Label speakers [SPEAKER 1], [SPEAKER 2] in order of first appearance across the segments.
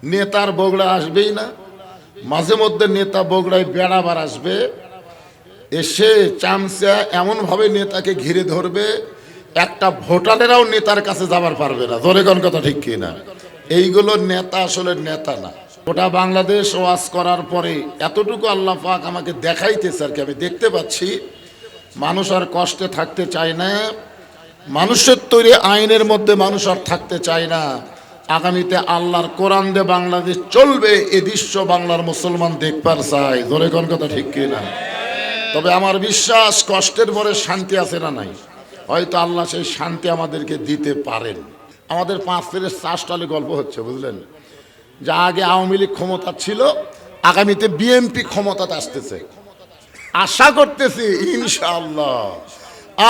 [SPEAKER 1] নেতার বগড়া আসবেই না, মাঝে মধ্যে নেতা বগড়ায় বেড়াবার আসবে, এসে চামচা এমনভাবে নেতাকে ঘিরে ধরবে, একটা ভোটারেরাও নেতার কাছে যাবার পারবে না। জোরে কোন কথা ঠিক কি না? এইগুলো নেতা আসলে নেতা না। গোটা বাংলাদেশ ওয়াজ করার পরে এতটুকু আল্লাহ পাক আমাকে দেখাইতেছে আর কি, আমি দেখতে পাচ্ছি মানুষ আর কষ্টে থাকতে চায় না, মানুষের তৈরি আইনের মধ্যে মানুষ আর থাকতে চায় না। আগামীতে আল্লাহর কোরআন দিয়ে বাংলাদেশ চলবে, এ দৃশ্য বাংলার মুসলমান দেখবার চায়। জোরে কোন কথা ঠিক কি না? তবে আমার বিশ্বাস কষ্টের পরে শান্তি আছে না নাই? হয়তো আল্লাহ সেই শান্তি আমাদেরকে দিতে পারেন। আমাদের 5 ফেরের চাষটালে গল্প হচ্ছে, বুঝলেন? যা আগে আওয়ামী লীগ ক্ষমতা ছিল, আগামীতে বিএনপি ক্ষমতাতে আসতেছে, আশা করতেছি ইনশাআল্লাহ।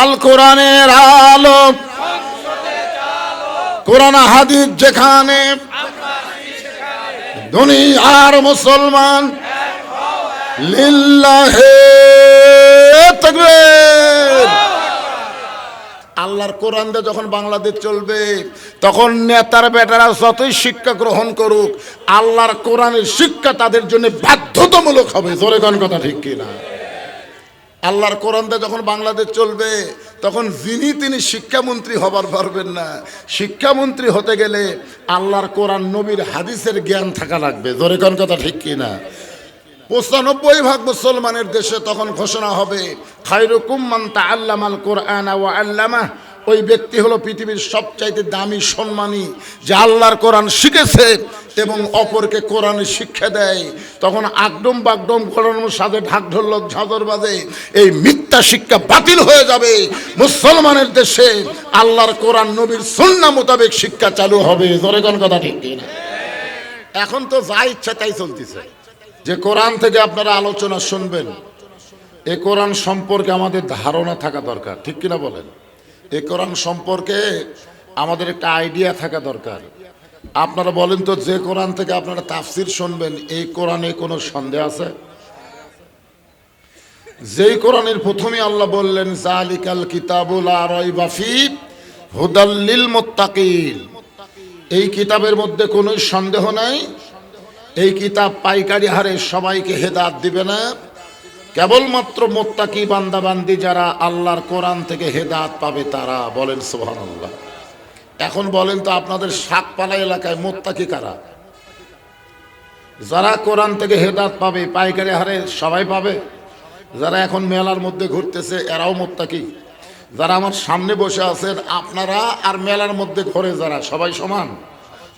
[SPEAKER 1] আল কোরআনের আলো, কোরআন হাদিস যেখানে, দুনিয়ার মুসলমান লিল্লাহে তাকবীর। আল্লাহর কোরআন দিয়ে যখন বাংলাদেশ চলবে, তখন নেতার বেটারা যতই শিক্ষা গ্রহণ করুক, আল্লাহর কোরআনের শিক্ষা তাদের জন্য বাধ্যতামূলক হবে। জোরে কোন কথা ঠিক কিনা? আল্লাহর কোরআন দিয়ে যখন বাংলাদেশ চলবে, তখন তিনি শিক্ষামন্ত্রী হবার পারবেন না। শিক্ষামন্ত্রী হতে গেলে আল্লাহর কোরআন নবীর হাদিসের জ্ঞান থাকা লাগবে। জোরে কোন কথা ঠিক কিনা? 95% মুসলমানের দেশে তখন ঘোষণা হবে, খায়রুকুম মান তাআল্লামাল কোরআনা ওয়া আল্লামাহ। ওই ব্যক্তি হলো পৃথিবীর সবচাইতে দামি সম্মানী, যে আল্লাহর কোরআন শিখেছে এবং অপরকে কোরআনের শিক্ষা দেয়। তখন আগডম বাগডম ঘোরানোর সাথে ঢাক ঢোলক ঝাঁঝর বাজে, এই মিথ্যা শিক্ষা বাতিল হয়ে যাবে। মুসলমানের দেশে আল্লাহর কোরআন নবীর সুন্নাহ মোতাবেক শিক্ষা চালু হবে। জোরে কোন কথা ঠিক কিনা? এখন তো যা ইচ্ছা তাই চলতেছে। যে কোরআন থেকে আপনারা আলোচনা শুনবেন, এ কোরআন সম্পর্কে আমাদের ধারণা থাকা দরকার, ঠিক কিনা বলেন? এ কোরআন সম্পর্কে আমাদের একটা আইডিয়া থাকা দরকার। আপনারা বলেন তো, যে কোরআন থেকে আপনারা তাফসির শুনবেন, এই কোরআনে কোনো সন্দেহ আছে? যেই কোরআনের প্রথমে আল্লাহ বললেন যালিকাল কিতাবুল লা রাইবা ফীহি হুদাল লিল মুত্তাকিন, এই কিতাবের মধ্যে কোনো সন্দেহ নাই, এই কিতাব পাইকারি হারে সবাইকে হেদায়েত দিবে না, কেবলমাত্র মুত্তাকি বান্দাবান্দি যারা আল্লাহর কোরআন থেকে হেদায়েত পাবে তারা। বলেন সুবহানাল্লাহ। এখন বলেন তো, আপনাদের শাকপালা এলাকায় মুত্তাকি কারা? যারা কোরআন থেকে হেদায়েত পাবে পাইকারি হারে সবাই পাবে। যারা এখন মেলার মধ্যে ঘুরতেছে এরাও মুত্তাকি। যারা আমার সামনে বসে আছেন আপনারা আর মেলার মধ্যে ঘোরে যারা, সবাই সমান?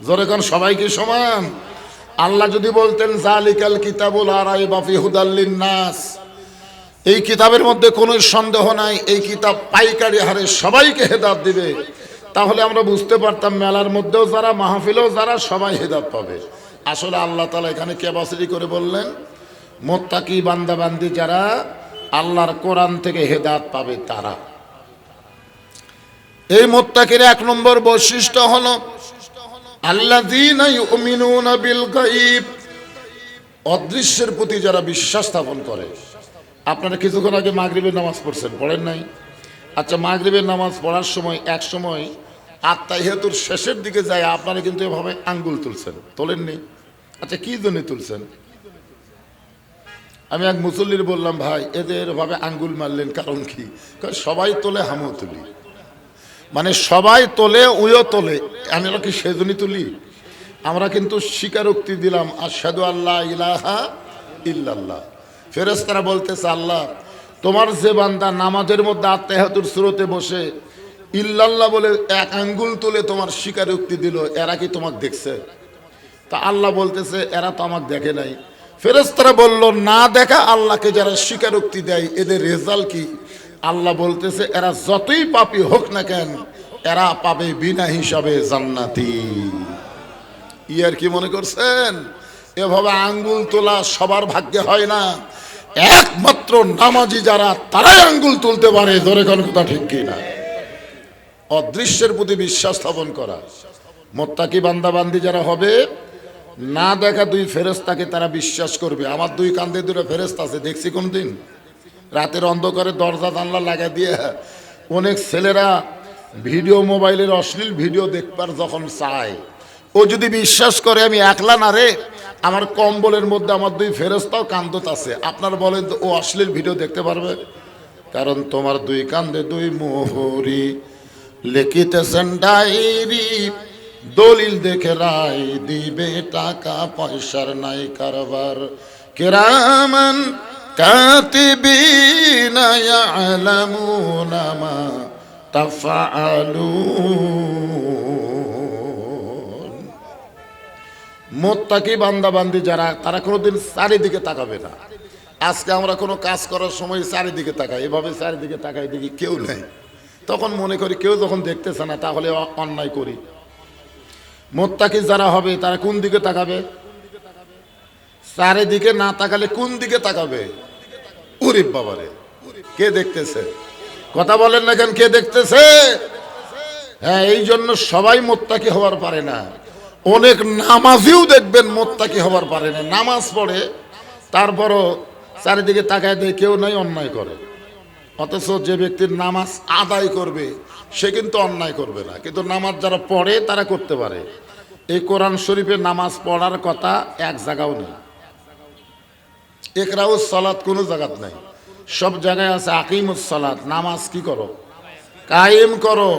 [SPEAKER 1] জোরে কোন, সবাই কি সমান? আল্লাহ যদি বলতেন যালিকাল কিতাবুল লা রাইবা ফীহি হুদাল লিন-নাস, এই কিতাবের মধ্যে কোনো সন্দেহ নাই, এই কিতাব পাইকারি হারে সবাইকে হেদায়েত দিবে, তাহলে আমরা বুঝতে পারতাম মেলার মধ্যেও যারা, মাহফিলেও যারা, সবাই হেদায়েত পাবে। আসলে আল্লাহ তাআলা এখানে ক্যাপাসিটি করে বললেন মুত্তাকি বান্দাবান্দি যারা আল্লাহর কোরআন থেকে হেদায়েত পাবে তারা। এই মুত্তাকির 1 নম্বর বৈশিষ্ট্য হলো আল্লাযীনা ইউমিনুনা বিল গায়ব, অদৃশ্যের প্রতি যারা বিশ্বাস স্থাপন করে। আপনারা কিছুক্ষণ আগে মাগরিবের নামাজ পড়ছেন, পড়েন নাই? আচ্ছা, মাগরিবের নামাজ পড়ার সময় এক সময় আত্তাহিয়াতুর শেষের দিকে যায়, আপনারা কিন্তু এভাবে আঙ্গুল তুলছেন, তোলেননি? আচ্ছা, কি জন্য তুলছেন? আমি এক মুসল্লির বললাম, ভাই এদের ভাবে আঙ্গুল মারলেন কারণ কি? সবাই তোলে, আমিও তুলি। মানে সবাই তোলে, ওইও তোলে, আমরা কি সেজন্যই তুলি? আমরা কিন্তু স্বীকারোক্তি দিলাম আশহাদু আল্লা ইলাহা ইল্লাল্লাহ। ফেরেশতারা বলতেছে, আল্লাহ তোমার যে বান্দা নামাজের মধ্যে আত্তাহিয়াতুর সূরাতে বসে ইল্লাল্লাহ বলে 1 আঙ্গুল তুলে তোমার স্বীকারোক্তি দিল, এরা কি তোমাকে দেখছে? তা আল্লাহ বলতেছে, এরা তো আমাকে দেখে নাই। ফেরেশতারা বলল, না দেখা আল্লাহকে যারা স্বীকারোক্তি দেয় এদের রেজাল্ট কি? আল্লাহ বলতেছে, এরা যতই পাপী হোক না কেন, এরা পাবে বিনা হিসাবে জান্নাতি। ইয়ার কি মনে করছেন? এভাবে আঙ্গুল তোলা সবার ভাগ্যে হয় না, একমাত্র নামাজি যারা তারাই আঙ্গুল তুলতে পারে। ধরে কোন কথা ঠিক কিনা? অদৃশ্যের প্রতি বিশ্বাস স্থাপন করা। মুত্তাকি বান্দাবান্দি যারা হবে, না দেখা 2 ফেরেশতাকে তারা বিশ্বাস করবে। আমার 2 কাঁধে 2টা ফেরেশতা আছে, দেখছি কোনদিন? রাতের অন্ধকারে দরজা জানলা লাগা দিয়ে অনেক ছেলেরা ভিডিও, মোবাইলের অশ্লীল ভিডিও দেখবার যখন চায়, ও যদি বিশ্বাস করে আমি একলা না রে, আমার কম্বলের মধ্যে আমার দুই ফেরেশতাও কান্দত আছে, আপনার বলেন তো ও অশ্লীল ভিডিও দেখতে পারবে? কারণ তোমার দুই কান্দে দুই মোহরি, লিখিতেছেন ডায়েরি, দলিল দেখে রায় দিবে, টাকা পয়সার নাই কারবার। কিরামান কাতিবিনা ইয়ালামুনা মা তাফআলুন। মুত্তাকি বান্দা বান্দি যারা, তারা কোনোদিন চারিদিকে তাকাবে না। আজকে আমরা কোনো কাজ করার সময় চারিদিকে তাকাই, এভাবে চারিদিকে তাকাই, দেখি কেউ নেই, তখন মনে করি কেউ যখন দেখতেছে না তাহলে অন্যায় করি। মুত্তাকি যারা হবে তারা কোন দিকে তাকাবে? চারিদিকে না তাকালে কোন দিকে তাকাবে? ওরে বাবারে, কে দেখতেছে? কথা বলেন না কেন, কে দেখতেছে? হ্যাঁ, এই জন্য সবাই মুত্তাকি হওয়ার পারে না। অনেক নামাজিও দেখবেন মুত্তাকি হওয়ার পারে না, নামাজ পড়ে তারপরও চারিদিকে তাকায় দেয় কেউ নাই, অন্যায় করে। অথচ যে ব্যক্তির নামাজ আদায় করবে সে কিন্তু অন্যায় করবে না, কিন্তু নামাজ যারা পড়ে তারা করতে পারে। এই কোরআন শরীফে নামাজ পড়ার কথা এক জায়গাও নেই, ইকরাউস সালাত কোনো জায়গাত নাই, সব জায়গায় আছে আকিমুস সালাত, নামাজ কি করো? কায়েম করো।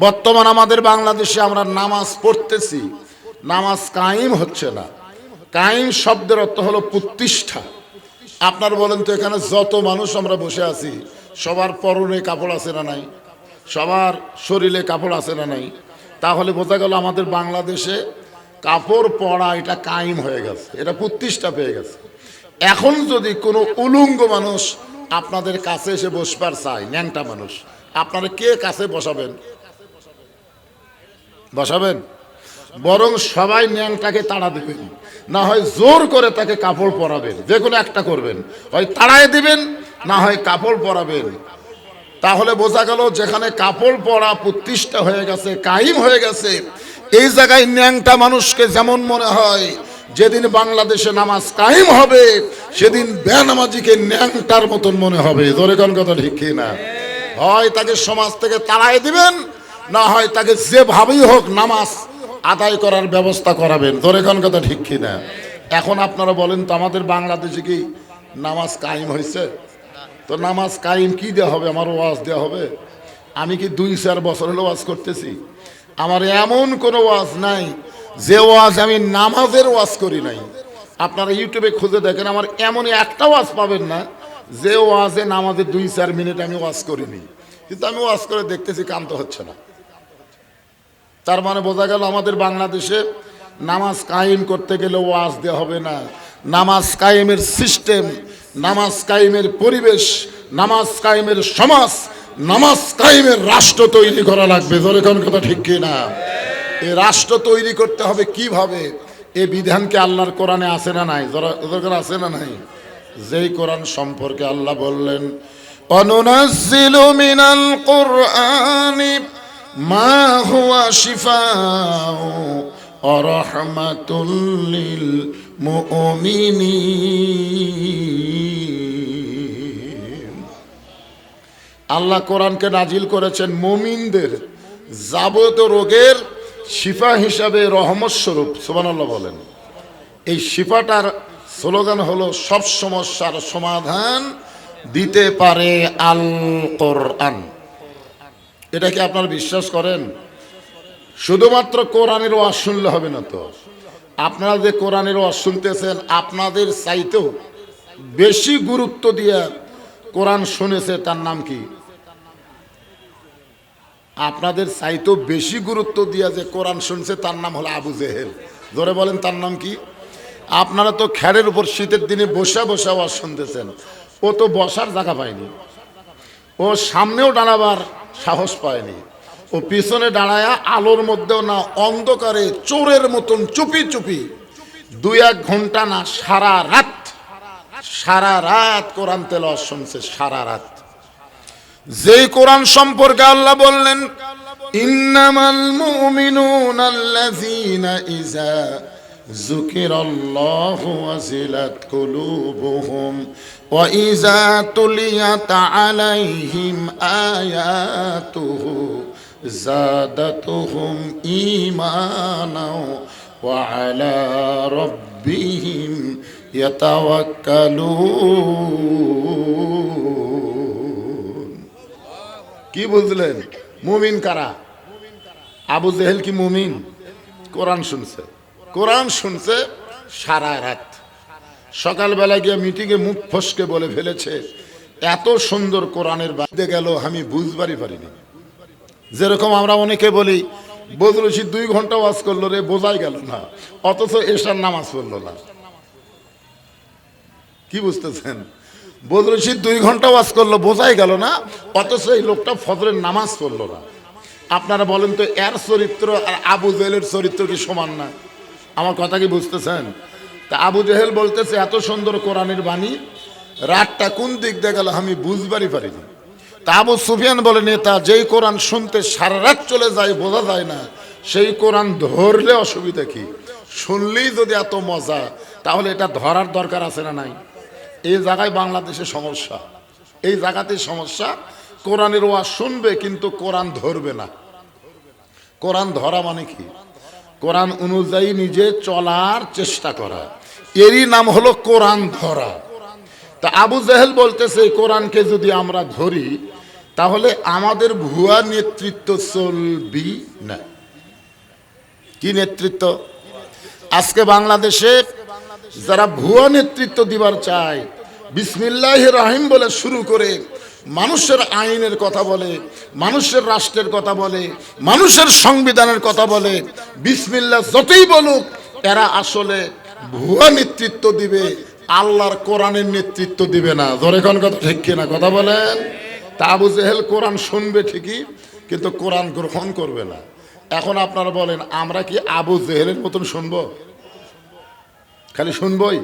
[SPEAKER 1] বর্তমান আমাদের বাংলাদেশে আমরা নামাজ পড়তেছি, নামাজ কায়েম হচ্ছে না। কায়েম শব্দের অর্থ হলো প্রতিষ্ঠা। আপনার বলেন তো, এখানে যত মানুষ আমরা বসে আছি সবার পরনে কাপড় আছে না নাই? সবার শরীরে কাপড় আছে না নাই? তাহলে বোঝা গেল আমাদের বাংলাদেশে কাপড় পরা এটা কায়েম হয়ে গেছে, এটা প্রতিষ্ঠা পেয়ে গেছে। এখন যদি কোনো উলঙ্গ মানুষ আপনাদের কাছে এসে বসবার চায়, ন্যাংটা মানুষ, আপনারা কে কাছে বসাবেন? বসাবেন? বরং সবাই ন্যাংটাকে তাড়া দেবেন, না হয় জোর করে তাকে কাপড় পরাবেন, যে কোনো একটা করবেন, হয় তাড়ায় দিবেন না হয় কাপড় পরাবেন। তাহলে বোঝা গেল যেখানে কাপড় পরা প্রতিষ্ঠা হয়ে গেছে, কায়েম হয়ে গেছে, এই জায়গায় ন্যাংটা মানুষকে যেমন মনে হয়, যেদিন বাংলাদেশে নামাজ কায়েম হবে সেদিন বেনামাজিকে ন্যাংটার মতন মনে হবে। জোরে কোন কথা ঠিক কি না? হয় তাকে সমাজ থেকে তাড়ায় দিবেন, না হয় তাকে যেভাবেই হোক নামাজ আদায় করার ব্যবস্থা করাবেন। জোরে কোন কথা ঠিক কি না? এখন আপনারা বলেন তো, আমাদের বাংলাদেশে কি নামাজ কায়েম হয়েছে? তো নামাজ কায়েম কি দেওয়া হবে? আমার ওয়াজ দেওয়া হবে? আমি কি 2-4 বছর হলো ওয়াজ করতেছি? আমার এমন কোনো ওয়াজ নাই যে ওয়াজ আমি নামাজের ওয়াজ করি নাই। আপনারা ইউটিউবে খুঁজে দেখেন, আমার এমন একটা ওয়াজ পাবেন না যে ওয়াজে নামাজের 2-4 মিনিট আমি ওয়াজ করিনি, কিন্তু আমি ওয়াজ করে দেখতেছি কান্ত হচ্ছে না। তার মানে বোঝা গেল আমাদের বাংলাদেশে নামাজ কায়েম করতে গেলে ওয়াজ দেওয়া হবে না। নামাজ কায়েমের সিস্টেম, নামাজ কায়েমের পরিবেশ, নামাজ কায়েমের সমাজ, নামাজ কায়েমের রাষ্ট্র তৈরি করা লাগবে। জোরে কোন কথা ঠিক কি না? এই রাষ্ট্র তৈরি করতে হবে কিভাবে? এই বিধান কি আল্লাহর কোরআনে আছে না নাই? দরকার আছে না নাই? যেই কোরআন সম্পর্কে আল্লাহ বললেন, অনুনাজ্জিলু মিনাল কুরআনি মা হুয়া শিফাউ ওয়া রাহমাতুল লিল মুমিনিন। আল্লাহ কোরআনকে নাজিল করেছেন মুমিনদের যাবতীয় রোগের শিফা হিসাবে, রহমত স্বরূপ। সুবহানাল্লাহ বলেন। এই শিফাটার স্লোগান হলো সব সমস্যার সমাধান দিতে পারে আল কোরআন। এটা কি আপনারা বিশ্বাস করেন? শুধুমাত্র কোরআনের ওয়াজ শুনলে হবে না তো। আপনারা যে কোরআনের ওয়াজ শুনতেছেন, আপনাদের চাইতেও বেশি গুরুত্ব দিয়ে কোরআন শুনেছে, তার নাম কি? আপনাদের চাইতেও বেশি গুরুত্ব দিয়ে যে কোরআন শুনছে তার নাম হলো আবু জেহেল। ধরে বলেন তার নাম কি? আপনারা তো খেরের উপর শীতের দিনে বসে বসে ওয়াজ শুনতেছেন, ও তো বসার জায়গা পায়নি, ও সামনেও দাঁড়াবার সাহস পায়নি, ও পিছনে দাঁড়ায়া আলোর মধ্যেও না, অন্ধকারে চোরের মতন চুপি চুপি 2-1 ঘন্টা না, সারা রাত কোরআন তেলাওয়াত শুনছে, সারা রাত। যেই কোরআন সম্পর্কে আল্লাহ বললেন, ইন্নামাল মুমিনুনা আল্লাযীনা ইযা যুকিরাল্লাহু ওয়াজিলাত কুলুবুহুম ওয়া ইযা তুলিয়াত আলাইহিম আয়াতুহু زادتهم إيمانا وعلى ربهم يتوكلون কি বুঝলেন মুমিন কারা আবু জেহেল কি মুমিন কোরআন শুনছে কোরআন শুনছে সারা রাত সকালবেলা গিয়ে মিটিংয়ে মুখ ফসকে বলে ফেলেছে এত সুন্দর কোরআনের বাদে গেল আমি বুঝবারই পারিনি যেরকম আমরা অনেকে বলি বদরুল রশিদ 2 ঘন্টা ওয়াজ করলো রে বোঝাই গেল না অথচ এশার নামাজ পড়লো না কি বুঝতেছেন বদরুল রশিদ 2 ঘন্টা ওয়াজ করলো বোঝাই গেল না অথচ এই লোকটা ফজরের নামাজ পড়লো না আপনারা বলেন তো এর চরিত্র আর আবু জেহেলের চরিত্র কি সমান না আমার কথা কি বুঝতেছেন তা আবু জেহেল বলতেছে এত সুন্দর কোরআনের বাণী রাতটা কোন দিক দিয়ে গেল আমি বুঝবারই পারিনি তা আবু সুফিয়ান বলে নেতা যেই কোরআন শুনতে সারা রাত চলে যায় বোঝা যায় না সেই কোরআন ধরলে অসুবিধা কি শুনলেই যদি এত মজা তাহলে এটা ধরার দরকার আছে না নাই এই জায়গায় বাংলাদেশে সমস্যা এই জায়গাতে সমস্যা কোরআনের ওয়াজ শুনবে কিন্তু কোরআন ধরবে না কোরআন ধরা মানে কি কোরআন অনুযায়ী নিজে চলার চেষ্টা করা এরই নাম হলো কোরআন ধরা তা আবু জেহেল বলতেছে কোরআনকে যদি আমরা ধরি তাহলে আমাদের ভুয়া নেতৃত্ব চলবি না কি নেতৃত্ব আজকে বাংলাদেশে যারা ভুয়া নেতৃত্ব দিবার চায় বিসমিল্লাহির রহিম বলে শুরু করে মানুষের আইনের কথা বলে মানুষের রাষ্ট্রের কথা বলে মানুষের সংবিধানের কথা বলে বিসমিল্লাহ যতই বলুক এরা আসলে ভুয়া নেতৃত্ব দিবে আল্লাহর কোরআনের নেতৃত্ব দিবে না জোরে কোন কথা ঠিক কিনা কথা বলেন তা আবু জেহেল কোরআন শুনবে ঠিকই কিন্তু কোরআন গ্রহণ করবে না এখন আপনারা বলেন আমরা কি আবু জেহেলের মতন শুনবো খালি শুনবই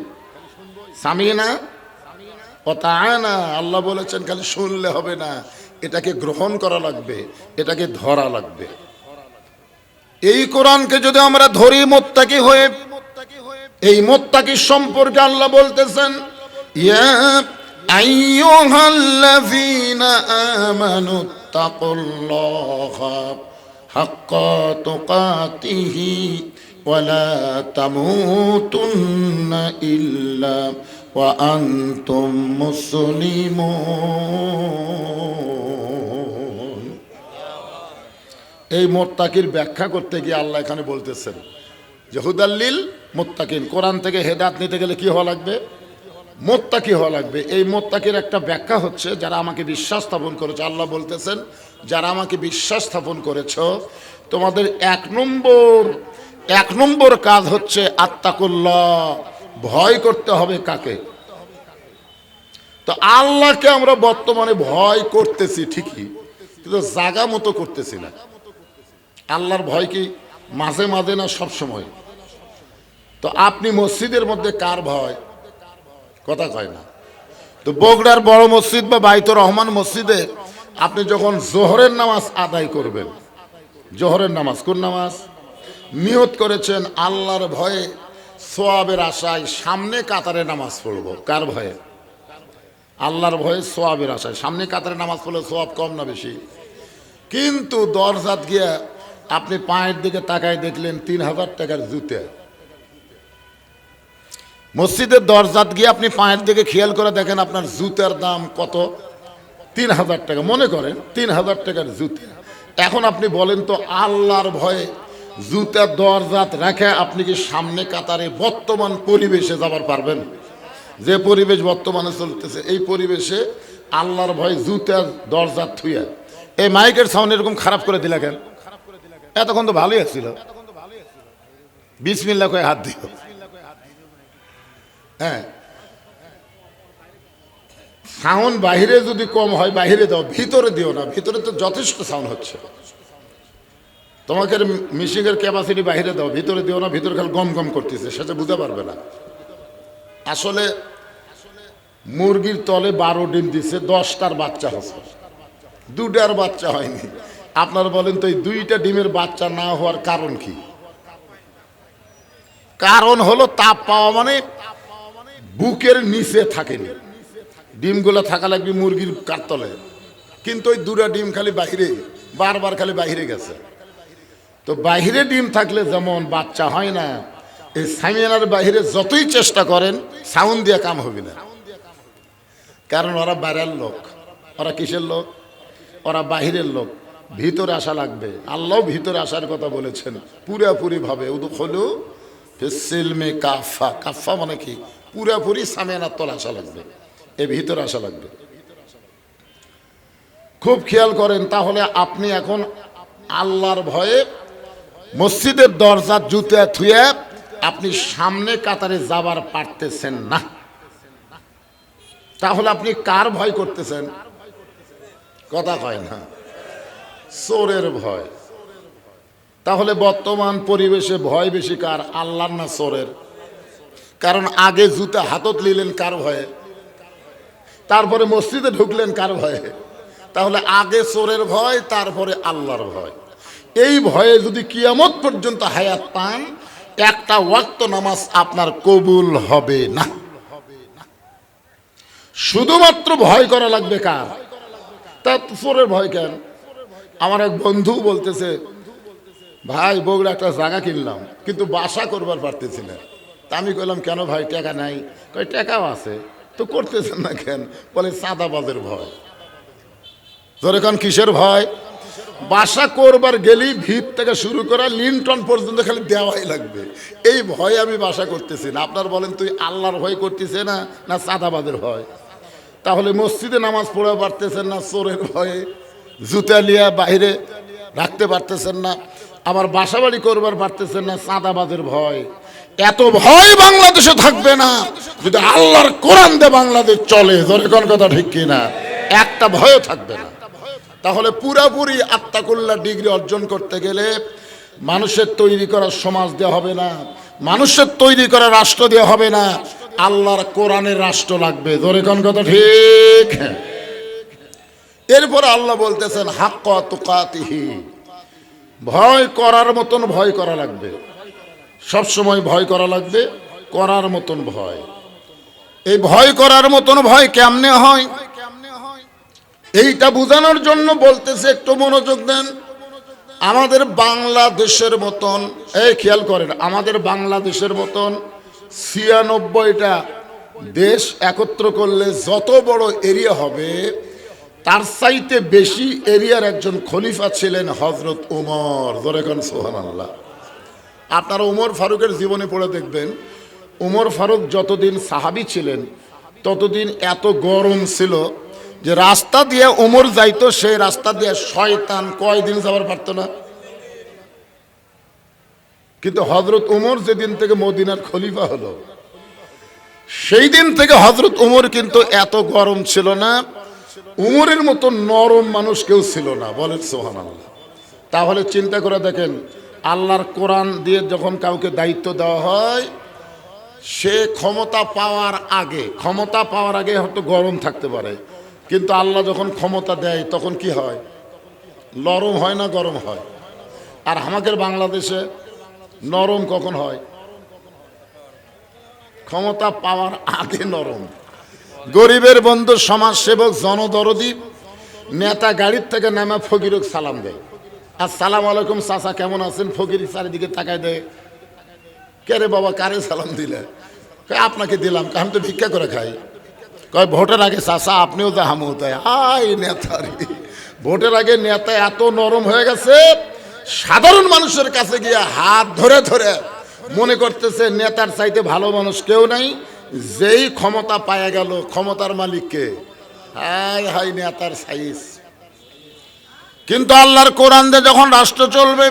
[SPEAKER 1] সামিনা ওয়াতাআনা আল্লাহ বলেছেন খালি শুনলে হবে না এটাকে গ্রহণ করা লাগবে এটাকে ধরা লাগবে এই কোরআনকে যদি আমরা ধরি মুত্তাকি হয়ে এই মুত্তাকি সম্পর্কে আল্লাহ বলতেছেন ইয়া আইয়ুহাল্লাযীনা আমানু তাকুল্লাহা হাক্কা তুকাতিহি ওয়া লা তামুতুন্না ইল্লা ওয়া আনতুম মুসলিমুন এই মুত্তাকির ব্যাখ্যা করতে গিয়ে আল্লাহ এখানে বলতেছেন যে হুদাল্লিল মুত্তাকিন কোরআন থেকে হেদায়েত নিতে গেলে কি হওয়া লাগবে মুত্তাকি হওয়া লাগবে এই মুত্তাকির একটা ব্যাখ্যা হচ্ছে যারা আমাকে বিশ্বাস স্থাপন করেছে আল্লাহ বলতেছেন যারা আমাকে বিশ্বাস স্থাপন করেছো তোমাদের এক নম্বর কাজ হচ্ছে আত্তাকুল্লাহ ভয় করতে হবে কাকে তো আল্লাহকে আমরা বর্তমানে ভয় করতেছি ঠিকই কিন্তু জায়গা মতো করতেছি না আল্লাহর ভয় কি মাঝে মাঝে না সব সময় তো আপনি মসজিদের মধ্যে কার ভয় কথা কয় না তো বগুড়ার বড় মসজিদ বা বাইতুর রহমান মসজিদে আপনি যখন জোহরের নামাজ আদায় করবেন জোহরের নামাজ কোন নামাজ নিয়ত করেছেন আল্লাহর ভয়ে সোয়াবের আশায় সামনে কাতারে নামাজ পড়বো কার ভয়ে আল্লাহর ভয়ে সোয়াবের আশায় সামনে কাতারে নামাজ পড়লে সোয়াব কম না বেশি কিন্তু দরজাত গিয়া আপনি পায়ের দিকে তাকায় দেখলেন 3000 টাকার জুতে মসজিদের দরজাত গিয়ে আপনি পায়ের দিকে খেয়াল করে দেখেন আপনার জুতার দাম কত 3000 টাকা মনে করেন 3000 টাকার জুতা এখন আপনি বলেন তো আল্লাহর ভয়ে জুতার দরজাত রেখে আপনি কি সামনে কাতারে বর্তমান পরিবেশে যাবার পারবেন যে পরিবেশ বর্তমানে চলতেছে এই পরিবেশে আল্লাহর ভয়ে জুতার দরজাত থুইয়া এই মাইকের সাউন্ড এরকম খারাপ করে দিলা কেন এতক্ষণ তো ভালোই আসছিল বিসমিল্লাহ কয়ে হাত দিও হ্যাঁ সাউন্ড বাহিরে যদি কম হয় বাহিরে দাও ভিতরে দিও না ভিতরে তো যথেষ্ট সাউন্ড হচ্ছে তোমাকে মিশিংয়ের ক্যাপাসিটি বাহিরে দাও ভিতরে দিও না ভিতরে খালি গম গম করতেছে সেটা বুঝতে পারবে না আসলে মুরগির তলে 12 ডিম দিচ্ছে 10টার বাচ্চা হচ্ছে 2টার বাচ্চা হয়নি আপনারা বলেন তো এই 2টা ডিমের বাচ্চা না হওয়ার কারণ কি কারণ হলো তাপ পাওয়া মানে বুকের নিচে থাকেনি ডিমগুলো থাকা লাগবে মুরগির কারতলে কিন্তু ওই 2টা ডিম খালি বাইরে বারবার খালি বাইরে গেছে। তো বাইরে ডিম থাকলে যেমন বাচ্চা হয় না, এই সামিয়ানার বাইরে যতই চেষ্টা করেন সাউন্ড দিয়ে কাম হবে না, কারণ ওরা বাইরের লোক। ওরা কিসের লোক? ওরা বাহিরের লোক। ভিতরে আসা লাগবে। আল্লাহ ভিতরে আসার কথা বলেছেন পুরাপুরি ভাবে, উদখুলু ফিস-সিলমি কাফা। কাফা মানে কি? পুরাপুরি সামিয়ানার তলে আসা লাগবে, এ ভিতরে আসা লাগবে। খুব খেয়াল করেন, তাহলে আপনি এখন আল্লাহর ভয়ে মসজিদের দরজা জুতে থুয়ে আপনি সামনে কাতারে যাবার পারতেছেন না, তাহলে আপনি কার ভয় করতেছেন? কথা কয় না, চোরের ভয়। তাহলে বর্তমান পরিবেশে ভয় বেশি কার? আল্লাহর না চোরের? কারণ আগে জুতা হাতত নিলেন কার ভয়ে, তারপরে মসজিদে ঢুকলেন কার ভয়ে? তাহলে আগে চোরের ভয়, তারপরে আল্লাহর ভয়। এই ভয়ে যদি কিয়ামত পর্যন্ত হায়াত পান, একটা ওয়াক্ত নামাজ আপনার কবুল হবে না। শুধুমাত্র ভয় করা লাগবে কার? তা চোরের ভয় কেন? আমার এক বন্ধু বলতেছে, ভাই বগুড়া একটা জায়গা কিনলাম কিন্তু বাসা করবার পারতেছি না। তা আমি কইলাম, কেন ভাই, টাকা নাই? কই টাকাও আছে, তো করতেছেন না কেন? বলে চাঁদাবাজের ভয়। ধরে কোন কিসের ভয়? বাসা করবার গেলেই ভিত থেকে শুরু করা লিন্টন পর্যন্ত খালি দেওয়াই লাগবে, এই ভয়ে আমি বাসা করতেছি না। আপনার বলেন, তুই আল্লাহর ভয় করতেছে না, না চাঁদাবাজের ভয়? তাহলে মসজিদে নামাজ পড়া পারতেছেন না চোরের ভয়ে, জুতা লিয়া বাইরে রাখতে পারতেছেন না, আবার বাসা বাড়ি করবার পারতেছেন না চাঁদাবাজের ভয়। এত ভয় বাংলাদেশে থাকবে না যদি আল্লাহর কোরআন দিয়ে বাংলাদেশ চলে। ধরে কোন কথা ঠিক কিনা? একটা ভয়ও থাকবে না। তাহলে পুরাপুরি আত্মাকুল্লাহ ডিগ্রি অর্জন করতে গেলে মানুষের তৈরি করা সমাজ দেওয়া হবে না, মানুষের তৈরি করা রাষ্ট্র দেওয়া হবে না, আল্লাহর কোরআনের রাষ্ট্র লাগবে। ধরে কোন কথা ঠিক? এরপরে আল্লাহ বলতেছেন হাক্কা তুকাতিহি, ভয় করার মতন ভয় করা লাগবে, সব সময় ভয় করা লাগবে, করার মতন ভয়। এই ভয় করার মতন ভয় কেমনে হয় এইটা বোঝানোর জন্য বলতেছে, একটু মনোযোগ দেন। আমাদের বাংলাদেশের মতন, এই খেয়াল করেন, আমাদের বাংলাদেশের মতন ৯৬টা দেশ একত্র করলে যত বড় এরিয়া হবে, তার চাইতে বেশি এরিয়ার একজন খলিফা ছিলেন হযরত ওমর। জোরে কোন সুবহানাল্লাহ। আপনারা ওমর ফারুকের জীবনে পড়ে দেখবেন, ওমর ফারুক যতদিন সাহাবী ছিলেন ততদিন এত গরম ছিল যে রাস্তা দিয়ে ওমর যাইতো, সেই রাস্তা দিয়ে শয়তান কয়দিন যাবার পারত না। কিন্তু হযরত ওমর যেদিন থেকে মদিনার খলিফা হলো, সেই দিন থেকে হযরত ওমর কিন্তু এত গরম ছিল না। উমরের মতো নরম মানুষ কেউ ছিল না। বলেন সুবহানাল্লাহ। তাহলে চিন্তা করে দেখেন, আল্লাহর কোরআন দিয়ে যখন কাউকে দায়িত্ব দেওয়া হয়, সে ক্ষমতা পাওয়ার আগে হয়তো গরম থাকতে পারে, কিন্তু আল্লাহ যখন ক্ষমতা দেয় তখন কি হয়? নরম হয় না গরম হয়? আর আমাদের বাংলাদেশে নরম কখন হয়? ক্ষমতা পাওয়ার আগে নরম। গরিবের বন্ধু, সমাজসেবক, জনদরদি নেতা গাড়ির থেকে নামে ফকিরক সালাম দেয়, আসসালামু আলাইকুম চাচা কেমন আছেন? ফকির চারিদিকে তাকায় দেয়, কে রে বাবা, কারে সালাম দিলে? আপনাকে দিলাম, আমি তো ভিক্ষা করে খাই। কয় ভোটের আগে চাচা আপনিও যা হামু তাই। আই নেতা রে, ভোটের আগে নেতা এত নরম হয়ে গেছে, সাধারণ মানুষের কাছে গিয়ে হাত ধরে ধরে মনে করতেছে নেতার চাইতে ভালো মানুষ কেউ নাই। যেই ক্ষমতা পায়া গেল, ক্ষমতার মালিককে হাই হাই নেতার সাইজ। কিন্তু আল্লাহর কোরআন দিয়ে যখন রাষ্ট্র চলবে,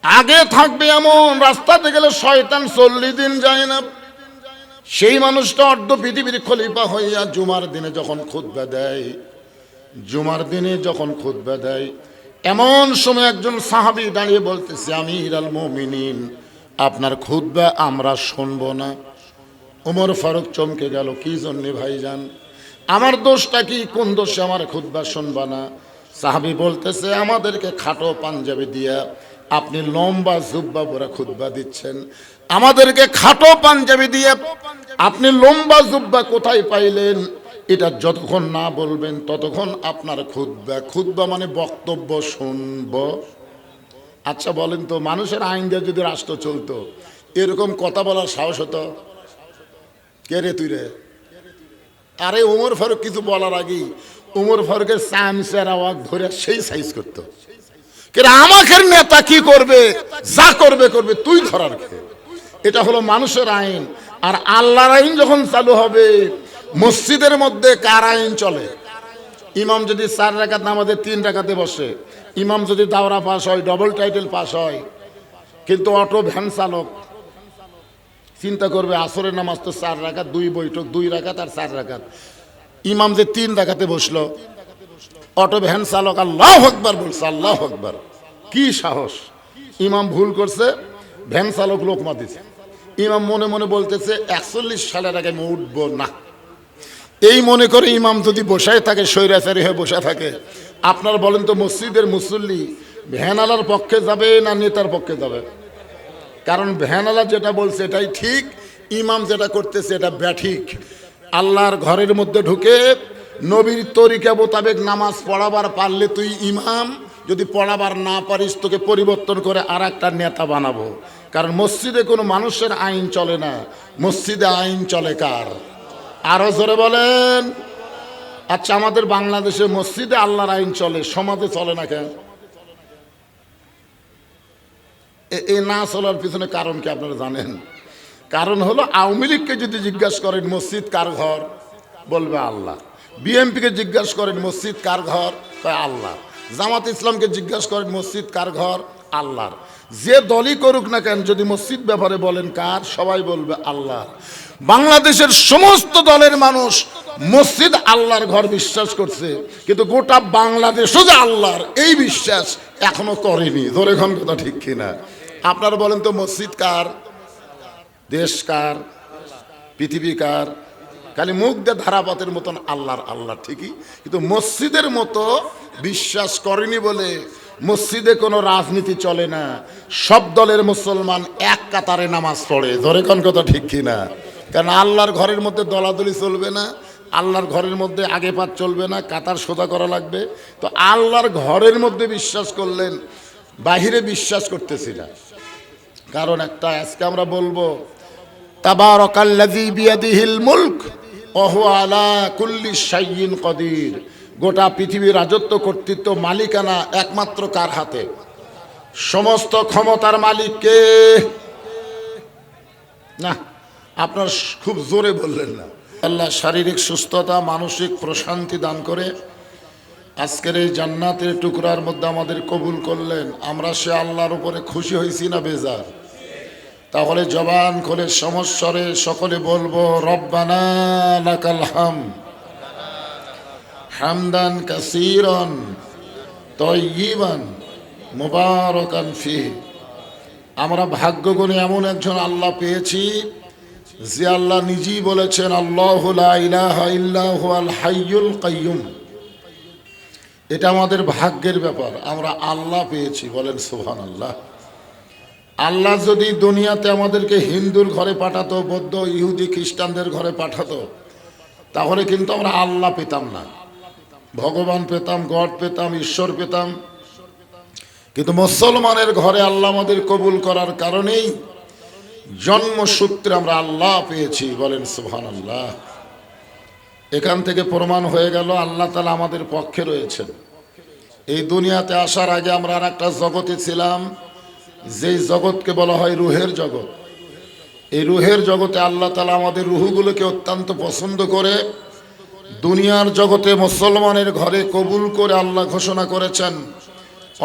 [SPEAKER 1] আগে থাকবে এমন রাস্তাতে গেলে শয়তান 40 দিন যায় না। সেই মানুষটা অর্ধ পৃথিবীর খলিফা হইয়া জুমার দিনে যখন খুতবা দেয়, এমন সময় একজন সাহাবী দাঁড়িয়ে বলতেছে, আমিরুল মুমিনিন, আপনার খুতবা আমরা শুনবো না। ওমর ফারুক চমকে গেল, কি জন্য ভাইজান? আমার দোষটা কি? কোন দোষে আমার খুতবা শুনবা না? সাহাবী বলতেছে, আমাদেরকে খাটো পাঞ্জাবি দিয়া আপনি লম্বা জুব্বা পরে খুতবা দিচ্ছেন, আমাদেরকে খাটো পাঞ্জাবি দিয়ে আপনি লম্বা জুব্বা কোথায় পাইলেন? এটা যতক্ষণ না বলবেন ততক্ষণ আপনার খুতবা, খুতবা মানে বক্তব্য শুনব। আচ্ছা বলেন তো, মানুষের আইন দিয়ে যদি রাষ্ট্র চলতো, এরকম কথা বলার সাহস হতো? কে রে তুই রে? আরে ওমর ফারুক কিছু বলার আগেই ওমর ফারুকের চামচের আওয়াজ ধরে সেই সাইজ করতো। আমাকে নেতা কি করবে, যা করবে করবে, তুই ধরার কে? এটা হলো মানুষের আইন। আর আল্লাহর আইন যখন চালু হবে, মসজিদের মধ্যে কার আইন চলে? ইমাম যদি 4 রাকাত নামাজে 3 রাকাতে বসে, ইমাম যদি দাওরা পাস হয়, ডবল টাইটেল পাস হয়, কিন্তু অটো ভ্যান চালক চিন্তা করবে আসরের নামাজ তো 4 রাকাত, 2 বৈঠক, 2 রাকাত আর 4 রাকাত, ইমাম যে 3 রাকাতে বসলো, অটো ভ্যান চালক আল্লাহু আকবার বলছে, আল্লাহু আকবার, কি সাহস! ইমাম ভুল করছে, ভ্যান চালক লোকমা দিছে, ইমাম মনে মনে বলতেছে 41 সালের আগে আমি উঠবো না। এই মনে করে ইমাম যদি বসায় থাকে, স্বৈরাচারী হয়ে বসে থাকে, আপনার বলেন তো মসজিদের মুসল্লি ভ্যানালার পক্ষে যাবে না নেতার পক্ষে যাবে? কারণ ভ্যানালা যেটা বলছে এটাই ঠিক, ইমাম যেটা করতেছে এটা ব্যাঠিক। আল্লাহর ঘরের মধ্যে ঢুকে নবীর তরিকা মোতাবেক নামাজ পড়াবার পারলে তুই ইমাম, যদি পড়াবার না পারিস তোকে পরিবর্তন করে আর একটা নেতা বানাবো। কারণ মসজিদে কোনো মানুষের আইন চলে না, মসজিদে আইন চলে কার? আরো জোরে বলেন। আচ্ছা, আমাদের বাংলাদেশে মসজিদে আল্লাহর আইন চলে, সমাজে চলে না কেন? এ না চলার পিছনে কারণ কি আপনারা জানেন? কারণ হলো, আওয়ামী লীগকে যদি জিজ্ঞাসা করেন মসজিদ কার ঘর, বলবে আল্লাহ। বিএনপিকে জিজ্ঞাসা করেন মসজিদ কার ঘর, তাই আল্লাহ। জামাত ইসলামকে জিজ্ঞাসা করেন মসজিদ কার ঘর, আল্লাহর। যে দলই করুক না কেন, যদি মসজিদ ব্যাপারে বলেন কার, সবাই বলবে আল্লাহ। বাংলাদেশের সমস্ত দলের মানুষ মসজিদ আল্লাহর ঘর বিশ্বাস করছে, কিন্তু গোটা বাংলাদেশও যে আল্লাহর এই বিশ্বাস এখনো করেনি। ধরে এখন কথা ঠিক কিনা? আপনারা বলেন তো, মসজিদ কার? দেশ কার? পৃথিবী কার? খালি মুখ দিয়ে ধারাপাতের মতন আল্লাহর আল্লাহ ঠিকই, কিন্তু মসজিদের মতো বিশ্বাস করেনি বলে মসজিদে কোনো রাজনীতি চলে না। সব দলের মুসলমান এক কাতারে নামাজ পড়ে। ধরে কোন কথা ঠিক কিনা? কারণ আল্লাহর ঘরের মধ্যে দলাদলি চলবে না, আল্লাহর ঘরের মধ্যে আগে পাত চলবে না, কাতার সোজা করা লাগবে। তো আল্লাহর ঘরের মধ্যে বিশ্বাস করলেন, বাহিরে বিশ্বাস করতেছি না। কারণ একটা, আজকে আমরা বলবো তাবারাকাল্লাযী বিয়াদিহিল মুলক ওয়া হুয়া আলা কুল্লি শাইইন কদির। গোটা পৃথিবীর রাজত্ব, কর্তৃত্ব, মালিকানা একমাত্র কার হাতে? সমস্ত ক্ষমতার মালিক কে? না, আপনার খুব জোরে বললেন না। আল্লাহ শারীরিক সুস্থতা, মানসিক প্রশান্তি দান করে আজকের এই জান্নাতের টুকরার মধ্যে আমাদের কবুল করলেন। আমরা সে আল্লাহর উপরে খুশি হয়েছি না বেজার? তাহলে জবান খুলে সমস্বরে সকলে বলবো, রব্বানা লাকাল হামদ হামদান কাসীরান তাইয়িবান মুবারাকান ফিহি। আমরা ভাগ্যগুণে এমন একজন আল্লাহ পেয়েছি যে আল্লাহ নিজেই বলেছেন, আল্লাহু লা ইলাহা ইল্লা হুয়াল হাইয়ুল কাইয়ুম। এটা আমাদের ভাগ্যের ব্যাপার, আমরা আল্লাহ পেয়েছি। বলেন সুবহানাল্লাহ। আল্লাহ যদি দুনিয়াতে আমাদেরকে হিন্দুর ঘরে পাঠাতো, বৌদ্ধ, ইহুদি, খ্রিস্টানদের ঘরে পাঠাতো, তাহলে কিন্তু আমরা আল্লাহ পেতাম না, ভগবান পেতাম, গড পেতাম, ঈশ্বর পেতাম। কিন্তু মুসলমানের ঘরে আল্লাহ আমাদের কবুল করার কারণেই জন্মসূত্রে আমরা আল্লাহ পেয়েছি। বলেন সুবহানাল্লাহ। এখান থেকে প্রমাণ হয়ে গেল আল্লাহ তাআলা আমাদের পক্ষে রয়েছেন। এই দুনিয়াতে আসার আগে আমরা আর একটা জগতে ছিলাম, যেই জগৎকে বলা হয় রুহের জগৎ। এই রুহের জগতে আল্লাহ তাআলা আমাদের রুহগুলোকে অত্যন্ত পছন্দ করে দুনিয়ার জগতে মুসলমানের ঘরে কবুল করে আল্লাহ ঘোষণা করেছেন,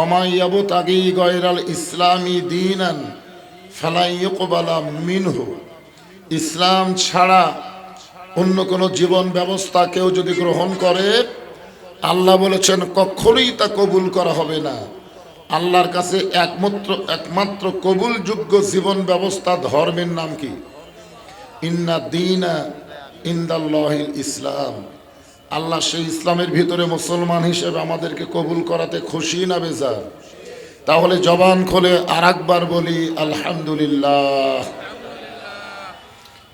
[SPEAKER 1] ওমা ইয়াবতাগি গায়রাল ইসলামি দীনান ফালা ইউকবালা মিনহু। ইসলাম ছাড়া অন্য কোনো জীবন ব্যবস্থা কেউ যদি গ্রহণ করে, আল্লাহ বলেছেন কখনোই তা কবুল করা হবে না। আল্লাহর কাছে একমাত্র কবুলযোগ্য জীবন ব্যবস্থা, ধর্মের নাম কি? ইন্না দীনা ইনদাল্লাহিল ইসলাম। আল্লাহ সেই ইসলামের ভিতরে মুসলমান হিসেবে আমাদেরকে কবুল করাতে খুশি না বেজার? তাহলে জবান খুলে আর একবার বলি আলহামদুলিল্লাহ।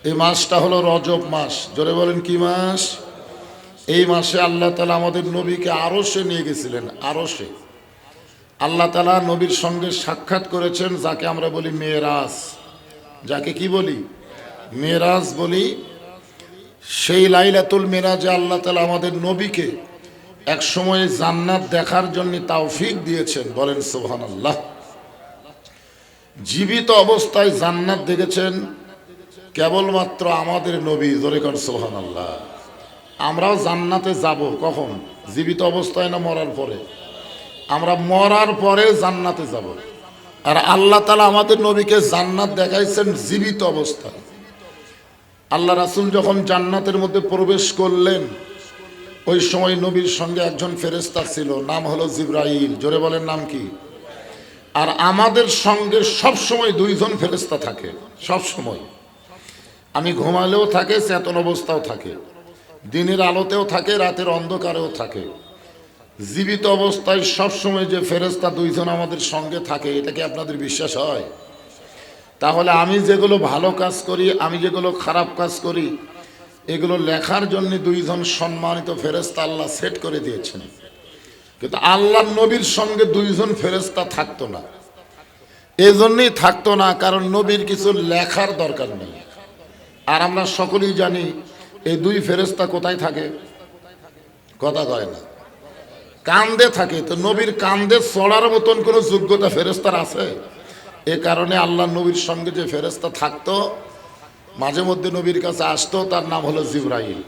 [SPEAKER 1] এই মাসটা হলো রজব মাস। জোরে বলেন কি মাস? এই মাসে আল্লাহ তাআলা আমাদের নবীকে আরশে নিয়ে গেছিলেন। আরশে আল্লাহ তাআলা নবীর সঙ্গে সাক্ষাৎ করেছেন, যাকে আমরা বলি মেরাজ। যাকে কি বলি? মেরাজ বলি। সেই লাইলাতুল মেরাজে আল্লাহ তাআলা আমাদের নবীকে এক সময় জান্নাত দেখার জন্য তৌফিক দিয়েছেন। বলেন সুবহানাল্লাহ। জীবিত অবস্থায় জান্নাত দেখেছেন কেবলমাত্র আমাদের নবী। জোরে কর সুবহানাল্লাহ। আমরাও জান্নাতে যাব কখন? জীবিত অবস্থায় না মরার পরে? আমরা মরার পরে জান্নাতে যাব। আর আল্লাহ তাআলা আমাদের নবীকে জান্নাত দেখাইছেন জীবিত অবস্থায়। আল্লাহ রাসূল যখন জান্নাতের মধ্যে প্রবেশ করলেন, ওই সময় নবীর সঙ্গে একজন ফেরেশতা ছিল, নাম হলো জিবরাইল। জোরে বলেন নাম কি? আর আমাদের সঙ্গে সব সময় দুইজন ফেরেশতা থাকে। সব সময় আমি ঘুমালেও থাকে, চেতন অবস্থাও থাকে, দিনের আলোতেও থাকে, রাতের অন্ধকারেও থাকে। জীবিত অবস্থায় সব সময় যে ফেরেশতা দুইজন আমাদের সঙ্গে থাকে, এটা কি আপনাদের বিশ্বাস হয়? তাহলে আমি যেগুলো ভালো কাজ করি, আমি যেগুলো খারাপ কাজ করি, এগুলো লেখার জন্য দুইজন সম্মানিত ফেরেশতা আল্লাহ সেট করে দিয়েছেন। কিন্তু আল্লাহর নবীর সঙ্গে দুইজন ফেরেশতা থাকতো না। এই জন্যই থাকতো না কারণ নবীর কিছু লেখার দরকার নেই। আর আমরা সকলেই জানি এই দুই ফেরেশতা কোথায় থাকে? কথা কয় না, কান্দে থাকে। তো নবীর কান্দে চড়ার মতন কোনো যোগ্যতা ফেরেশতার আছে? এ কারণে আল্লাহ নবীর সঙ্গে যে ফেরেশতা থাকতো, মাঝে মধ্যে নবীর কাছে আসতো, তার নাম হলো জিবরাইল।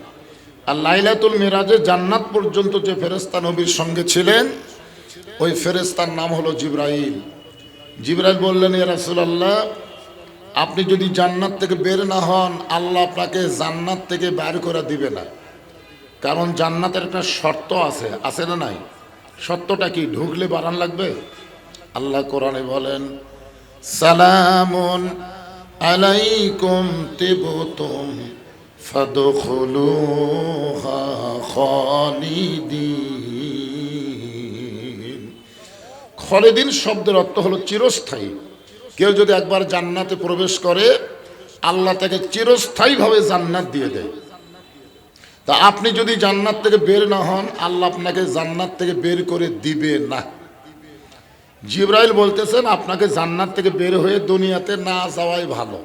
[SPEAKER 1] আর লাইলাতুল মেরাজে জান্নাত পর্যন্ত যে ফেরেশতা নবীর সঙ্গে ছিলেন, ওই ফেরেশতার নাম হলো জিবরাইল। জিবরাইল বললেন, ইয়া রাসূলুল্লাহ, আপনি যদি জান্নাত থেকে বের না হন, আল্লাহ আপনাকে জান্নাত থেকে বের করে দিবে না। কারণ জান্নাতের একটা শর্ত আছে, আছে না নাই? শর্তটা কি? ঢুকলে বাড়ান লাগবে। আল্লাহ কোরআনে বলেন, সালামুন আলাইকুম তিবতুম ফাদখুলুহা খালিদিন। খালিদিন শব্দের অর্থ হলো চিরস্থায়ী। কেউ যদি একবার জান্নাতে প্রবেশ করে, আল্লাহ তাকে চিরস্থায়ীভাবে জান্নাত দিয়ে দেয়। তা আপনি যদি জান্নাত থেকে বের না হন, আল্লাহ আপনাকে জান্নাত থেকে বের করে দিবে না। জিবরাইল বলতেছেন, আপনাকে জান্নাত থেকে বের হয়ে দুনিয়াতে না যাওয়াই ভালো।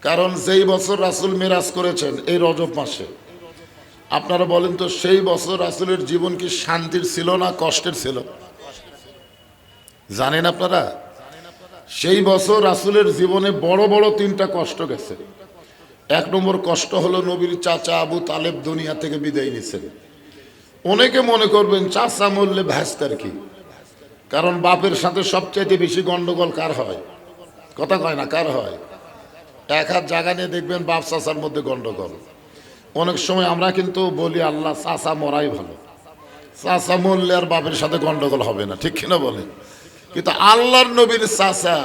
[SPEAKER 1] কারণ যেই বছর রাসূল মেরাজ করেছেন এই রজব মাসে, আপনারা বলেন তো সেই বছর রাসূলের জীবন কি শান্তির ছিল না কষ্টের ছিল? জানেন আপনারা? সেই বছর রাসূলের জীবনে বড় বড় তিনটা কষ্ট গেছে। এক নম্বর কষ্ট হলো নবীর চাচা আবু তালেব দুনিয়া থেকে বিদায় নিছেন। অনেকে মনে করবেন চাচা মরলে ভ্যাস্তার কি? কারণ বাপের সাথে সবচাইতে বেশি গন্ডগোল কার হয়? কথা কয় না, কার হয়? এক হাত জায়গা নিয়ে দেখবেন বাপ চাচার মধ্যে গন্ডগোল। অনেক সময় আমরা কিন্তু বলি আল্লাহ চাচা মরাই ভালো, চাচা মরলে আর বাপের সাথে গন্ডগোল হবে না, ঠিক কিনা বলেন? কিন্তু আল্লাহর নবীর চাচা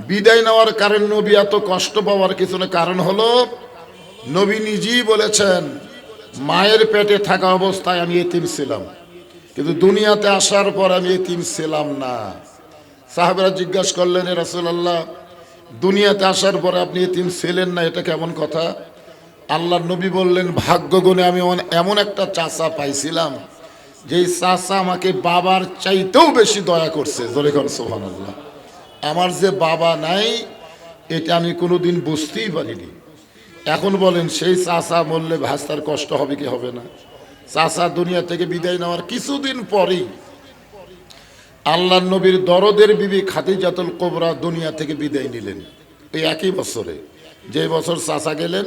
[SPEAKER 1] বিদায় নেওয়ার কারণ, নবী এত কষ্ট পাওয়ার পিছনে কারণ হলো, নবী নিজেই বলেছেন, মায়ের পেটে থাকা অবস্থায় আমি এতিম ছিলাম, কিন্তু দুনিয়াতে আসার পর আমি এতিম ছিলাম না। সাহাবেরা জিজ্ঞাসা করলেন, এ রাসূলুল্লাহ, দুনিয়াতে আসার পরে আপনি এতিম ছিলেন না, এটা কেমন কথা? আল্লাহর নবী বললেন, ভাগ্যগুণে আমি এমন একটা চাচা পাইছিলাম, যেই চাচা আমাকে বাবার চাইতেও বেশি দয়া করছে। জোরে কোন সুবহানাল্লাহ। আমার যে বাবা নাই, এটা আমি কোনোদিন বুঝতেই পারিনি। এখন বলেন সেই চাচা মরলে ভাস্তার কষ্ট হবে কি হবে না? চাচা দুনিয়া থেকে বিদায় নেওয়ার কিছুদিন পরেই আল্লাহর নবীর দরদের বিবি খাদিজাতুল কুবরা দুনিয়া থেকে বিদায় নিলেন। এই একই বছরে, যে বছর চাচা গেলেন,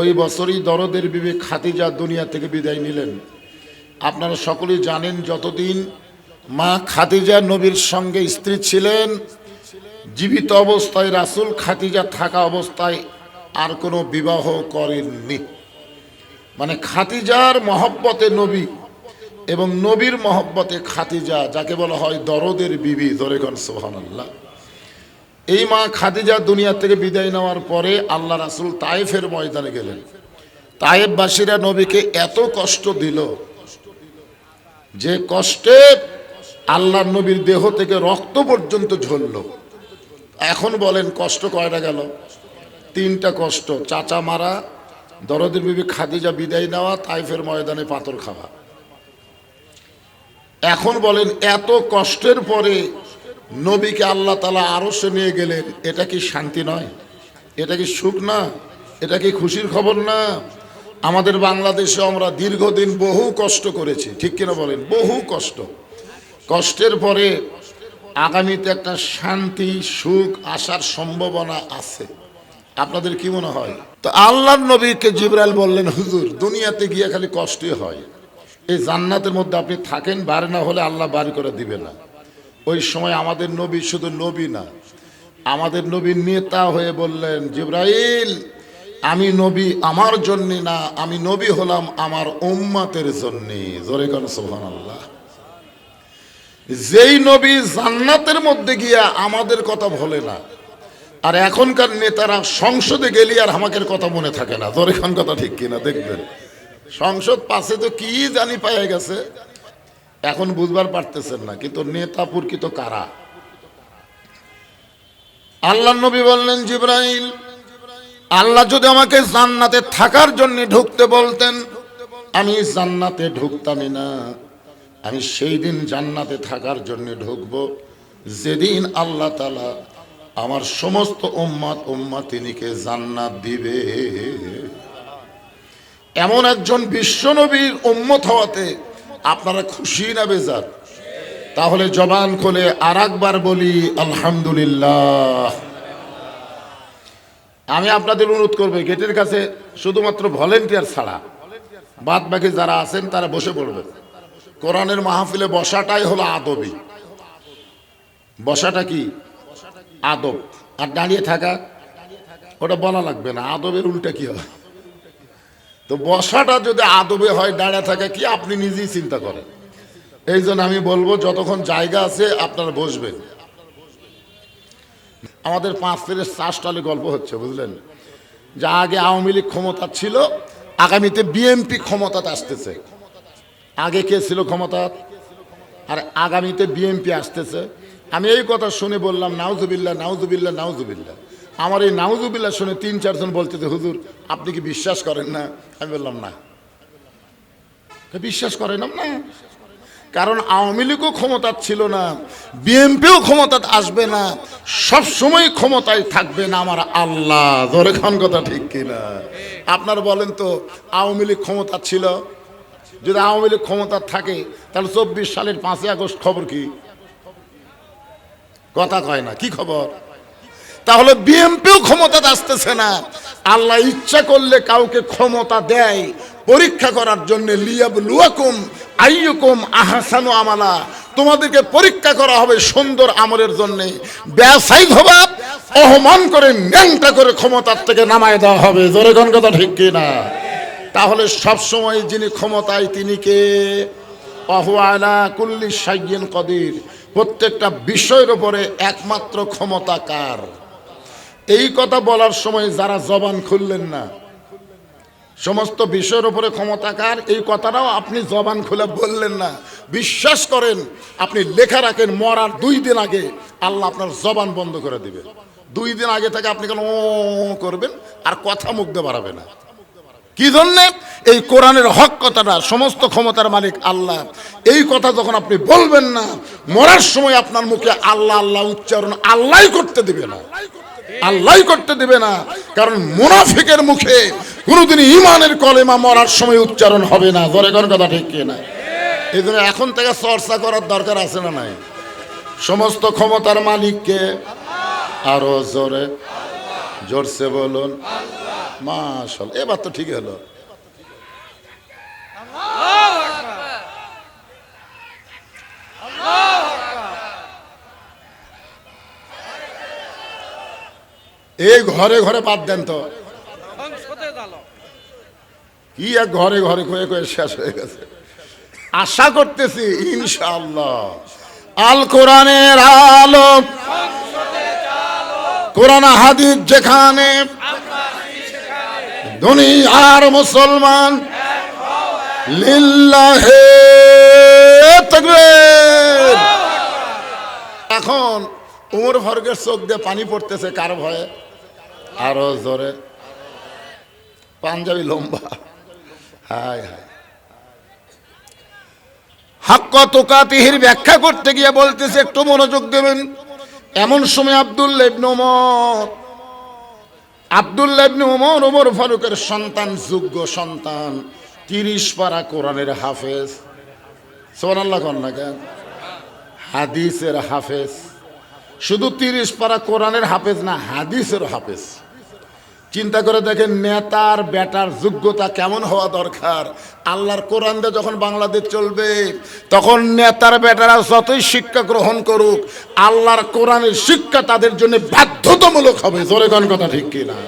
[SPEAKER 1] ওই বছরই দরদের বিবি খাদিজা দুনিয়া থেকে বিদায় নিলেন। আপনারা সকলেই জানেন, যতদিন মা খাদিজা নবীর সঙ্গে স্ত্রী ছিলেন, জীবিত অবস্থায় রাসূল খাদিজা থাকা অবস্থায় আর কোনো বিবাহ করেননি। মানে খাদিজার মহব্বতে নবী এবং নবীর মহব্বতে খাদিজা, যাকে বলা হয় দরদের বিবি। জোরে কোন সুবহানাল্লাহ। এই মা খাদিজা দুনিয়া থেকে বিদায় নেওয়ার পরে আল্লাহ রাসূল তায়েফের ময়দানে গেলেন। তায়েফবাসীরা নবীকে এত কষ্ট দিল, যে কষ্টে আল্লাহর নবীর দেহ থেকে রক্ত পর্যন্ত ঝরল। এখন বলেন কষ্ট কয়টা গেল? তিনটা কষ্ট। চাচা মারা, দরদের বিবি খাদিজা বিদায় নেওয়া, তাইফের ময়দানে পাথর খাওয়া। এখন বলেন এত কষ্টের পরে নবীকে আল্লাহ তাআলা আরশে নিয়ে গেলেন, এটা কি শান্তি নয়? এটা কি সুখ না? এটা কি খুশির খবর না? আমাদের বাংলাদেশে আমরা দীর্ঘদিন বহু কষ্ট করেছি, ঠিক কিনা বলেন? বহু কষ্টের পরে আগামীতে একটা শান্তি সুখ আসার সম্ভাবনা আছে। আপনাদের কি মনে হয়? তো আল্লাহর নবীকে জিবরাইল বললেন, হুজুর দুনিয়াতে গিয়ে খালি কষ্টই হয়, এই জান্নাতের মধ্যে আপনি থাকেন, বাড়ি না হলে আল্লাহ বাড়ি করে দিবে না। ওই সময় আমাদের নবী শুধু নবী না, আমাদের নবীর নেতা হয়ে বললেন, জিবরাইল আমি নবী আমার জন্য না, আমি নবী হলাম আমার উম্মতের জন্য। জোরে কোন সুবহানাল্লাহ। যেই নবী জান্নাতের মধ্যে গিয়া আমাদের কথা বলে না, আর এখনকার নেতারা সংসদে গেলি আর আমাদের কথা মনে থাকে না। জোরে কোন কথা ঠিক কিনা? দেখবেন সংসদ পাশে তো কি জানি পাইয়া গেছে, এখন বুঝবার পারতেছেন না, কিন্তু নেতা প্রকৃত কারা? আল্লাহ নবী বললেন, জিবরাইল আল্লাহ যদি আমাকে জান্নাতে থাকার জন্য ঢুকতে বলতেন, আমি জান্নাতে ঢুকতামই না। আমি সেই দিন জান্নাতে থাকার জন্য ঢুকবো যেদিন আল্লাহ তাআলা আমার সমস্ত উম্মত উম্মতিনীকে জান্নাত দিবে। এমন একজন বিশ্বনবীর উম্মত হওয়াতে আপনারা খুশি না বেজার? তাহলে জবান খুলে আরেকবার বলি আলহামদুলিল্লাহ। আমি আপনাদের অনুরোধ করব, গেটের কাছে শুধুমাত্র ভলেন্টিয়ার ছাড়া বাদ বাকি যারা আছেন তারা বসে পড়বেন। কোরআনের মাহফিলে বসাটাই হলো আদবি। বসাটা কি? আদব। আর দাঁড়িয়ে থাকা ওটা বলা লাগবে না, আদবের উল্টা কি হয়? তো বসাটা যদি আদবে হয়, দাঁড়িয়ে থাকা কি আপনি নিজেই চিন্তা করেন। এই জন্য আমি বলবো যতক্ষণ জায়গা আছে আপনারা বসবেন। আমাদের 5 ফেরের চাষটালে গল্প হচ্ছে, বুঝলেন? যা আগে আওয়ামী লীগ ক্ষমতা ছিল, আগামীতে বিএনপি ক্ষমতাতে আসতেছে। আগে কে ছিল ক্ষমতা, আর আগামীতে বিএনপি আসতেছে। আমি এই কথা শুনে বললাম নাউজুবিল্লাহ নাউজুবিল্লাহ নাউজুবিল্লাহ। আমার এই নাউজুবিল্লাহ শুনে 3-4 জন বলতেছে, হুজুর আপনি কি বিশ্বাস করেন না? আমি বললাম না, বিশ্বাস করেন না, কারণ আওয়ামী লীগও ক্ষমতা ছিল না, বিএনপিও ক্ষমতা আসবে না, সব সময় ক্ষমতায় থাকবে না আমার আল্লাহ। ধরে খান কথা ঠিক কিনা? আপনার বলেন তো, আওয়ামী লীগ ক্ষমতা ছিল, যদি আওয়ামী লীগ ক্ষমতা থাকে তাহলে 24 সালের 5ই আগস্ট খবর কি? কথা কয় না, কি খবর? তাহলে বিএনপিও ক্ষমতা আসতেছে না। আল্লাহ ইচ্ছা করলে কাউকে ক্ষমতা দেয় পরীক্ষা করার জন্য, লিয়াবলুয়াকুম আইয়ুকুম আহসানু আমালা, তোমাদেরকে পরীক্ষা করা হবে সুন্দর আমলের জন্য। ব্যাসাইদ হবা, অপমান করে ন্যাংটা করে ক্ষমতার থেকে নামায় দেওয়া হবে। জোরে কোন কথা ঠিক কিনা? তাহলে সব সময় যিনি ক্ষমতায় তিনি কে? ওয়া আলা কুল্লি শাইইন কাদির। প্রত্যেকটা বিষয়ের উপরে একমাত্র ক্ষমতা কার? এই কথা বলার সময় যারা জবান খুললেন না, সমস্ত বিষয়ের উপরে ক্ষমতা কার, এই কথাটাও আপনি জবান খুলে বললেন না। বিশ্বাস করেন, আপনি লেখা রাখেন মরার 2 দিন আগে আল্লাহ আপনার জবান বন্ধ করে দিবে। 2 দিন আগে থেকে আপনি কেন ও করবেন, আর কথা মুখ দিয়ে বাড়াবে না। কি জন্যে? এই কোরআনের হক কথাটা, সমস্ত ক্ষমতার মালিক আল্লাহ, এই কথা যখন আপনি বলবেন না, মরার সময় আপনার মুখে আল্লাহ আল্লাহ উচ্চারণ আল্লাহই করতে দিবে না, আল্লাহই করতে দিবে না। কারণ মুনাফিকের মুখে কোনোদিন ঈমানের কলেমা মরার সময় উচ্চারণ হবে না। জোরে কোন কথা ঠিক কিনা? এই জন্য এখন থেকে চর্চা করার দরকার আছে না নাই? সমস্ত ক্ষমতার মালিককে আরো জোরে জোরসে বলুন মাশাআল্লাহ। এবার তো ঠিক হলো। এই ঘরে ঘরে বাদ দেন তো, কি এক ঘরে ঘরে কয়ে কয়ে শেষ হয়ে গেছে। আশা করতেছি ইনশাআল্লাহ আল কোরআনের আলো, কোরআন হাদিস যেখানে, দুনিয়ার মুসলমান লিল্লাহে তাকবীর। এখন উমর ফারুকের চোখ দিয়ে পানি পড়তেছে কার ভয়ে? আরো জোরে। পাঞ্জাবি লম্বা। হায় হায়। হাক্ক তুকাতিহির ব্যাখ্যা করতে গিয়ে বলতেছে, একটু মনোযোগ দেবেন। এমন সময় আব্দুল্লাহ ইবনে ওমর ওমর ফারুকের সন্তান, যোগ্য সন্তান, 30 পারা কোরআনের হাফেজ। সুবহানাল্লাহ কন্যা কেন? হাদিসের হাফেজ। শুধু 30 পারা কোরআনের হাফেজ না, হাদিসের হাফেজ। চিন্তা করে দেখেন নেতার বেটার যোগ্যতা কেমন হওয়া দরকার। আল্লাহর কোরআন দিয়ে যখন বাংলাদেশ চলবে, তখন নেতার বেটারা যতই শিক্ষা গ্রহণ করুক, আল্লাহর কোরআনের শিক্ষা তাদের জন্য বাধ্যতামূলক হবে। জোরে কোন কথা ঠিক কিনা?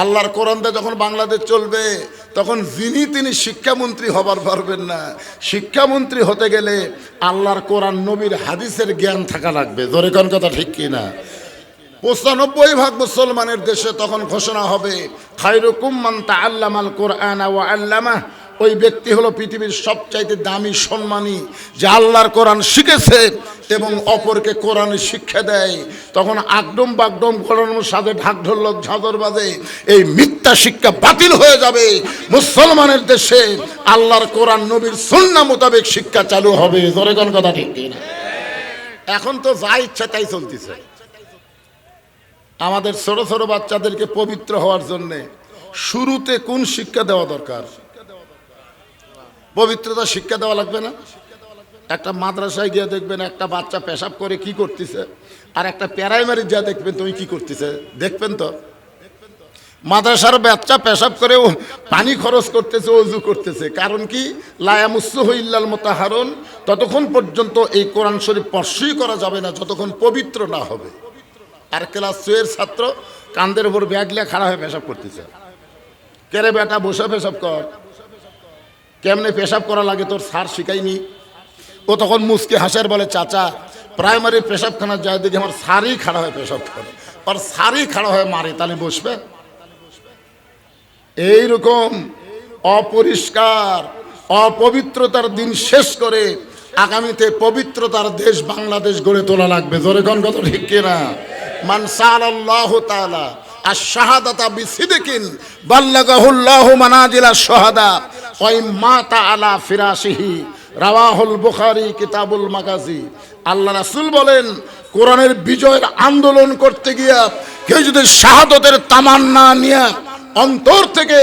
[SPEAKER 1] আল্লাহর কোরআন দিয়ে যখন বাংলাদেশ চলবে, তখন তিনি শিক্ষামন্ত্রী হবার পারবেন না। শিক্ষামন্ত্রী হতে গেলে আল্লাহর কোরআন নবীর হাদিসের জ্ঞান থাকা লাগবে। জোরে কোন কথা ঠিক কিনা? 95% মুসলমানের দেশে তখন ঘোষণা হবে, খায়রুকুম মান তাআল্লামাল কোরআনা ওয়া আল্লামাহ। ওই ব্যক্তি হলো পৃথিবীর সবচাইতে দামি, সম্মানী, যে আল্লাহর কোরআন শিখেছে এবং অপরকে কোরআনের শিক্ষা দেয়। তখন আগডম বাগডম ঘোরানোর সাথে ঢাক ঢোলক ঝাঁঝর বাজে, এই মিথ্যা শিক্ষা বাতিল হয়ে যাবে। মুসলমানের দেশে আল্লাহর কোরআন নবীর সুন্নাহ মোতাবেক শিক্ষা চালু হবে। জোরে কোন কথা ঠিক কিনা? এখন তো যা ইচ্ছা তাই চলতেছে। আমাদের ছোট ছোট বাচ্চাদেরকে পবিত্র হওয়ার জন্যে শুরুতে কোন শিক্ষা দেওয়া দরকার? পবিত্রতা শিক্ষা দেওয়া লাগবে না? একটা মাদ্রাসায় গিয়ে দেখবেন একটা বাচ্চা পেশাব করে কি করতেছে, আর একটা প্রাইমারি যা দেখবেন তুমি কি করতেছে, দেখবেন তো। মাদ্রাসার বাচ্চা পেশাব করে পানি খরচ করতেছে, ওযু করতেছে, কারণ কি? লা ইয়ামুসসুহু ইল্লাল মুতাহহারুন। ততক্ষণ পর্যন্ত এই কোরআন শরীফ স্পর্শই করা যাবে না যতক্ষণ পবিত্র না হবে। আর ক্লাস 2 এর ছাত্র কান্দের উপর ব্যাগ নিয়ে খাড়া হয়ে পেশাব করতেছে। কেরে বেটা বসে পেশাব কর। কেমনে পেশাব করা লাগে তোর স্যার শিখাইনি? ও তখন মুসকে হাসার বলে, চাচা প্রাইমারি পেশাবখানা যায় দেখি আমার স্যারই খাড়া হয়ে পেশাব করে, আর স্যারই খাড়া হয়ে মারে, তাহলে বসবে? এইরকম অপরিষ্কার অপবিত্রতার দিন শেষ করে আগামীতে পবিত্রতার দেশ বাংলাদেশ গড়ে তোলা লাগবে। জোরে কোন কথা ঠিক কিনা? মান সাআলাল্লাহু তাআলা আশ-শাহাদাতা বিসিদকিন বাল্লাগাহুল্লাহু মানাজিলাশ শুহাদা ওয়া ইম্মাতা আলা ফিরাশিহি, রাওয়াহুল বুখারী কিতাবুল মাগাজি। আল্লাহ রাসূল বলেন, কোরআনের বিজয়ের আন্দোলন করতে গিয়া কেউ যদি শাহাদাতের তামান্না নিয়ে অন্তর থেকে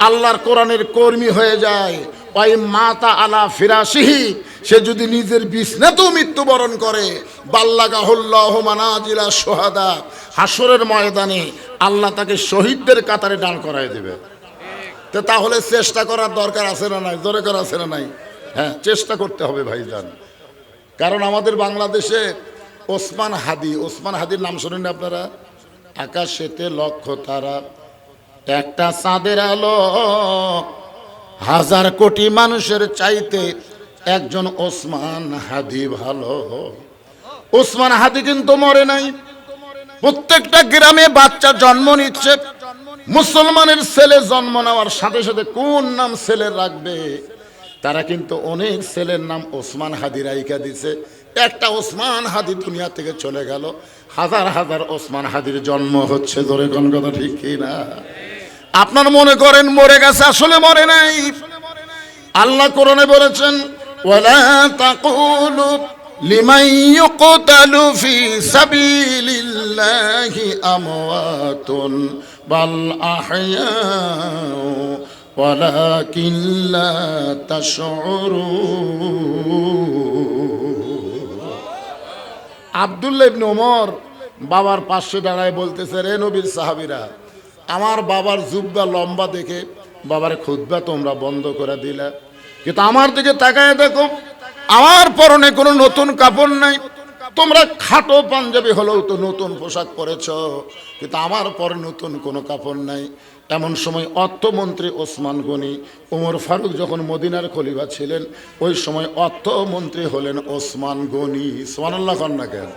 [SPEAKER 1] আল্লাহর কোরআনের কর্মী হয়ে যায়, ওয়া ইম্মাতা আলা ফিরাশিহি, সে যদি নিজের বিছনাতেও মৃত্যুবরণ করে, বাল্লাগাহুল্লাহু মানাজিলাশ শুহাদা, হাসরের ময়দানে আল্লাহ তাকে শহীদদের কাতারে দাঁড় করায় দেবে। তো তাহলে চেষ্টা করার দরকার আছে না নাই? জোরে করা আছে না নাই? হ্যাঁ, চেষ্টা করতে হবে ভাইজান। কারণ আমাদের বাংলাদেশে ওসমান হাদির নাম শোনেন আপনারা? আকাশেতে লক্ষ তারা, একটা চাঁদের আলো, হাজার কোটি মানুষের চাইতে একজন ওসমান হাদি ভালো। ওসমান হাদি কিন্তু মরে নাই। প্রত্যেকটা গ্রামে বাচ্চা জন্ম নিচ্ছে। মুসলমানের ছেলে জন্ম নেওয়ার সাথে সাথে কোন নাম ছেলে রাখবে? তারা কিন্তু অনেক ছেলের নাম ওসমান হাদি রাইখা দিছে। একটা ওসমান হাদি দুনিয়া থেকে চলে গেল, হাজার হাজার ওসমান হাদির জন্ম হচ্ছে। ধরে কোন কথা ঠিক কিনা? আপনার মনে করেন মরে গেছে, আসলে মরে নাই। আল্লাহ কোরআনে বলেছেন, ওয়ালা তাকুলু লিমান ইউকতালু ফি সাবিলিল্লাহি আমওয়াতুন বাল আহইয়াউ ওয়ালাকিন লা তাশউরুন। আব্দুল্লাহ ইবনে ওমর বাবার পাশে দাঁড়ায় বলতেছে, রে নবীর সাহাবীরা, আমার বাবার জুব্বা লম্বা দেখে বাবার খুতবা তোমরা বন্ধ করে দিলা, কিন্তু আমার দিকে তাকায় দেখো, আমার পরনে কোনো নতুন কাপড় নাই। তোমরা খাটো পাঞ্জাবি হলেও তো নতুন পোশাক পরেছ, কিন্তু আমার পরে নতুন কোনো কাপড় নাই। এমন সময় অর্থমন্ত্রী ওসমান গনি, ওমর ফারুক যখন মদিনার খলিফা ছিলেন, ওই সময় অর্থমন্ত্রী হলেন ওসমান গনি। সুবহানাল্লাহ কন্যা কেন?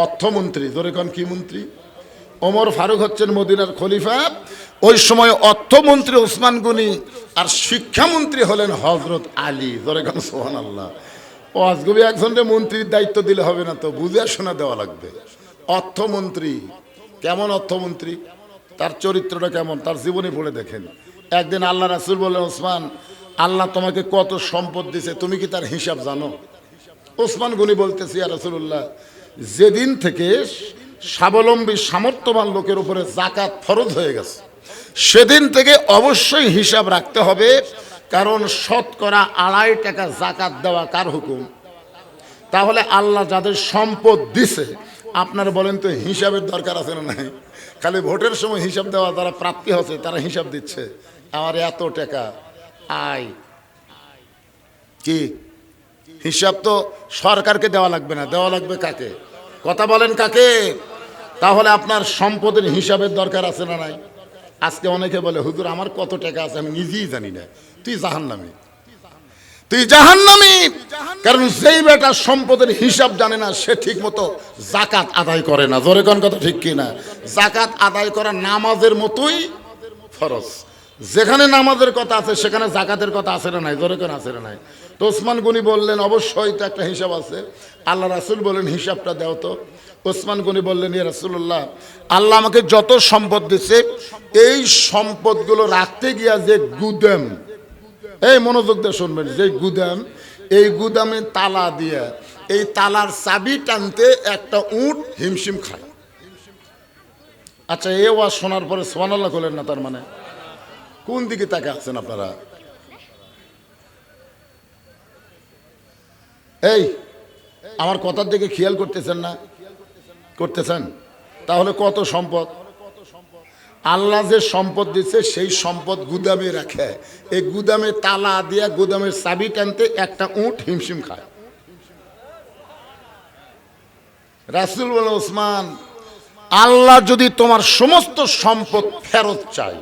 [SPEAKER 1] অর্থমন্ত্রী, ধরে কোন কি মন্ত্রী? ওমর ফারুক হচ্ছেন মদিনার খলিফা, ওই সময় অর্থমন্ত্রী ওসমান গনি, আর শিক্ষামন্ত্রী হলেন হযরত আলী। ধরে কোন সুবহানাল্লাহ। ও আজগবি একজনকে মন্ত্রীর দায়িত্ব দিলে হবে না, তো বুঝে শোনা দেওয়া লাগবে। অর্থমন্ত্রী কেমন অর্থমন্ত্রী? তার চরিত্রটা কেমন, তার জীবনী পড়ে দেখেন। একদিন আল্লাহ রাসূল বললেন, ওসমান, আল্লাহ তোমাকে কত সম্পদ দিয়েছে, তুমি কি তার হিসাব জানো? ওসমান গনি বলতেছি, ইয়া রাসূলুল্লাহ, যেদিন থেকে স্বাবলম্বী সামর্থ্যবান লোকের উপরে যাকাত ফরজ হয়ে গেছে, সেদিন থেকে অবশ্যই হিসাব রাখতে হবে, কারণ শতকরা 2.5 টাকা যাকাত দেওয়া কার হুকুম? তাহলে আল্লাহ যাদের সম্পদ দিছে, আপনারা বলেন তো হিসাবের দরকার আছে না নাই? খালি ভোটের সময় হিসাব দেওয়া, যারা প্রাপ্তি হচ্ছে তারা হিসাব দিচ্ছে, আমার এত টাকা আয়। কি হিসাব? তো সরকারকে দেওয়া লাগবে না, দেওয়া লাগবে কাকে? কথা বলেন কাকে? তাহলে আপনার সম্পদের হিসাবের দরকার আছে না নাই? আজকে অনেকে বলে, হুজুর আমার কত টাকা আছে আমি নিজেই জানি না। তুই জাহান্নামী, তুই জাহান্নামী। কারণ যেই বেটা সম্পদের হিসাব জানে না, সে ঠিক মতো যাকাত আদায় করে না। জোরে কোন কথা ঠিক কিনা? যাকাত আদায় করা নামাজের মতোই ফরজ। যেখানে নামাজের কথা আছে সেখানে যাকাতের কথা আছে না নাই? জোরে কোন আছে না নাই? তো ওসমান গনি বললেন, অবশ্যই তো একটা হিসাব আছে। আল্লাহ রাসূল বললেন, হিসাবটা দাও তো। ওসমান গনি বললেন, ইয়া রাসূলুল্লাহ, আল্লাহ আমাকে যত সম্পদ দিচ্ছে, এই সম্পদগুলো রাখতে গিয়া যে গুদাম, এই মনোযোগ দিয়ে শুনবেন, যে গুদাম, এই গুদামে তালা দিয়ে এই তালার চাবি টানতে একটা উট হিমশিম খায়। আচ্ছা, এ ওয়াজ শোনার পরে সুবহানাল্লাহ বলেন না? তার মানে কোন দিকে তাকে আছেন আপনারা? এই আমার কথার দিকে খেয়াল করতেছেন না? করতেছেন? তাহলে কত সম্পদ আল্লাহ যে সম্পদ দিচ্ছে, সেই সম্পদ গুদামে রাখে, এই গুদামে তালা দিয়া গুদামের চাবি টানতে একটা উট হিমশিম খায়। রাসূল বলে, ওসমান, আল্লাহ যদি তোমার সমস্ত সম্পদ ফেরত চায়,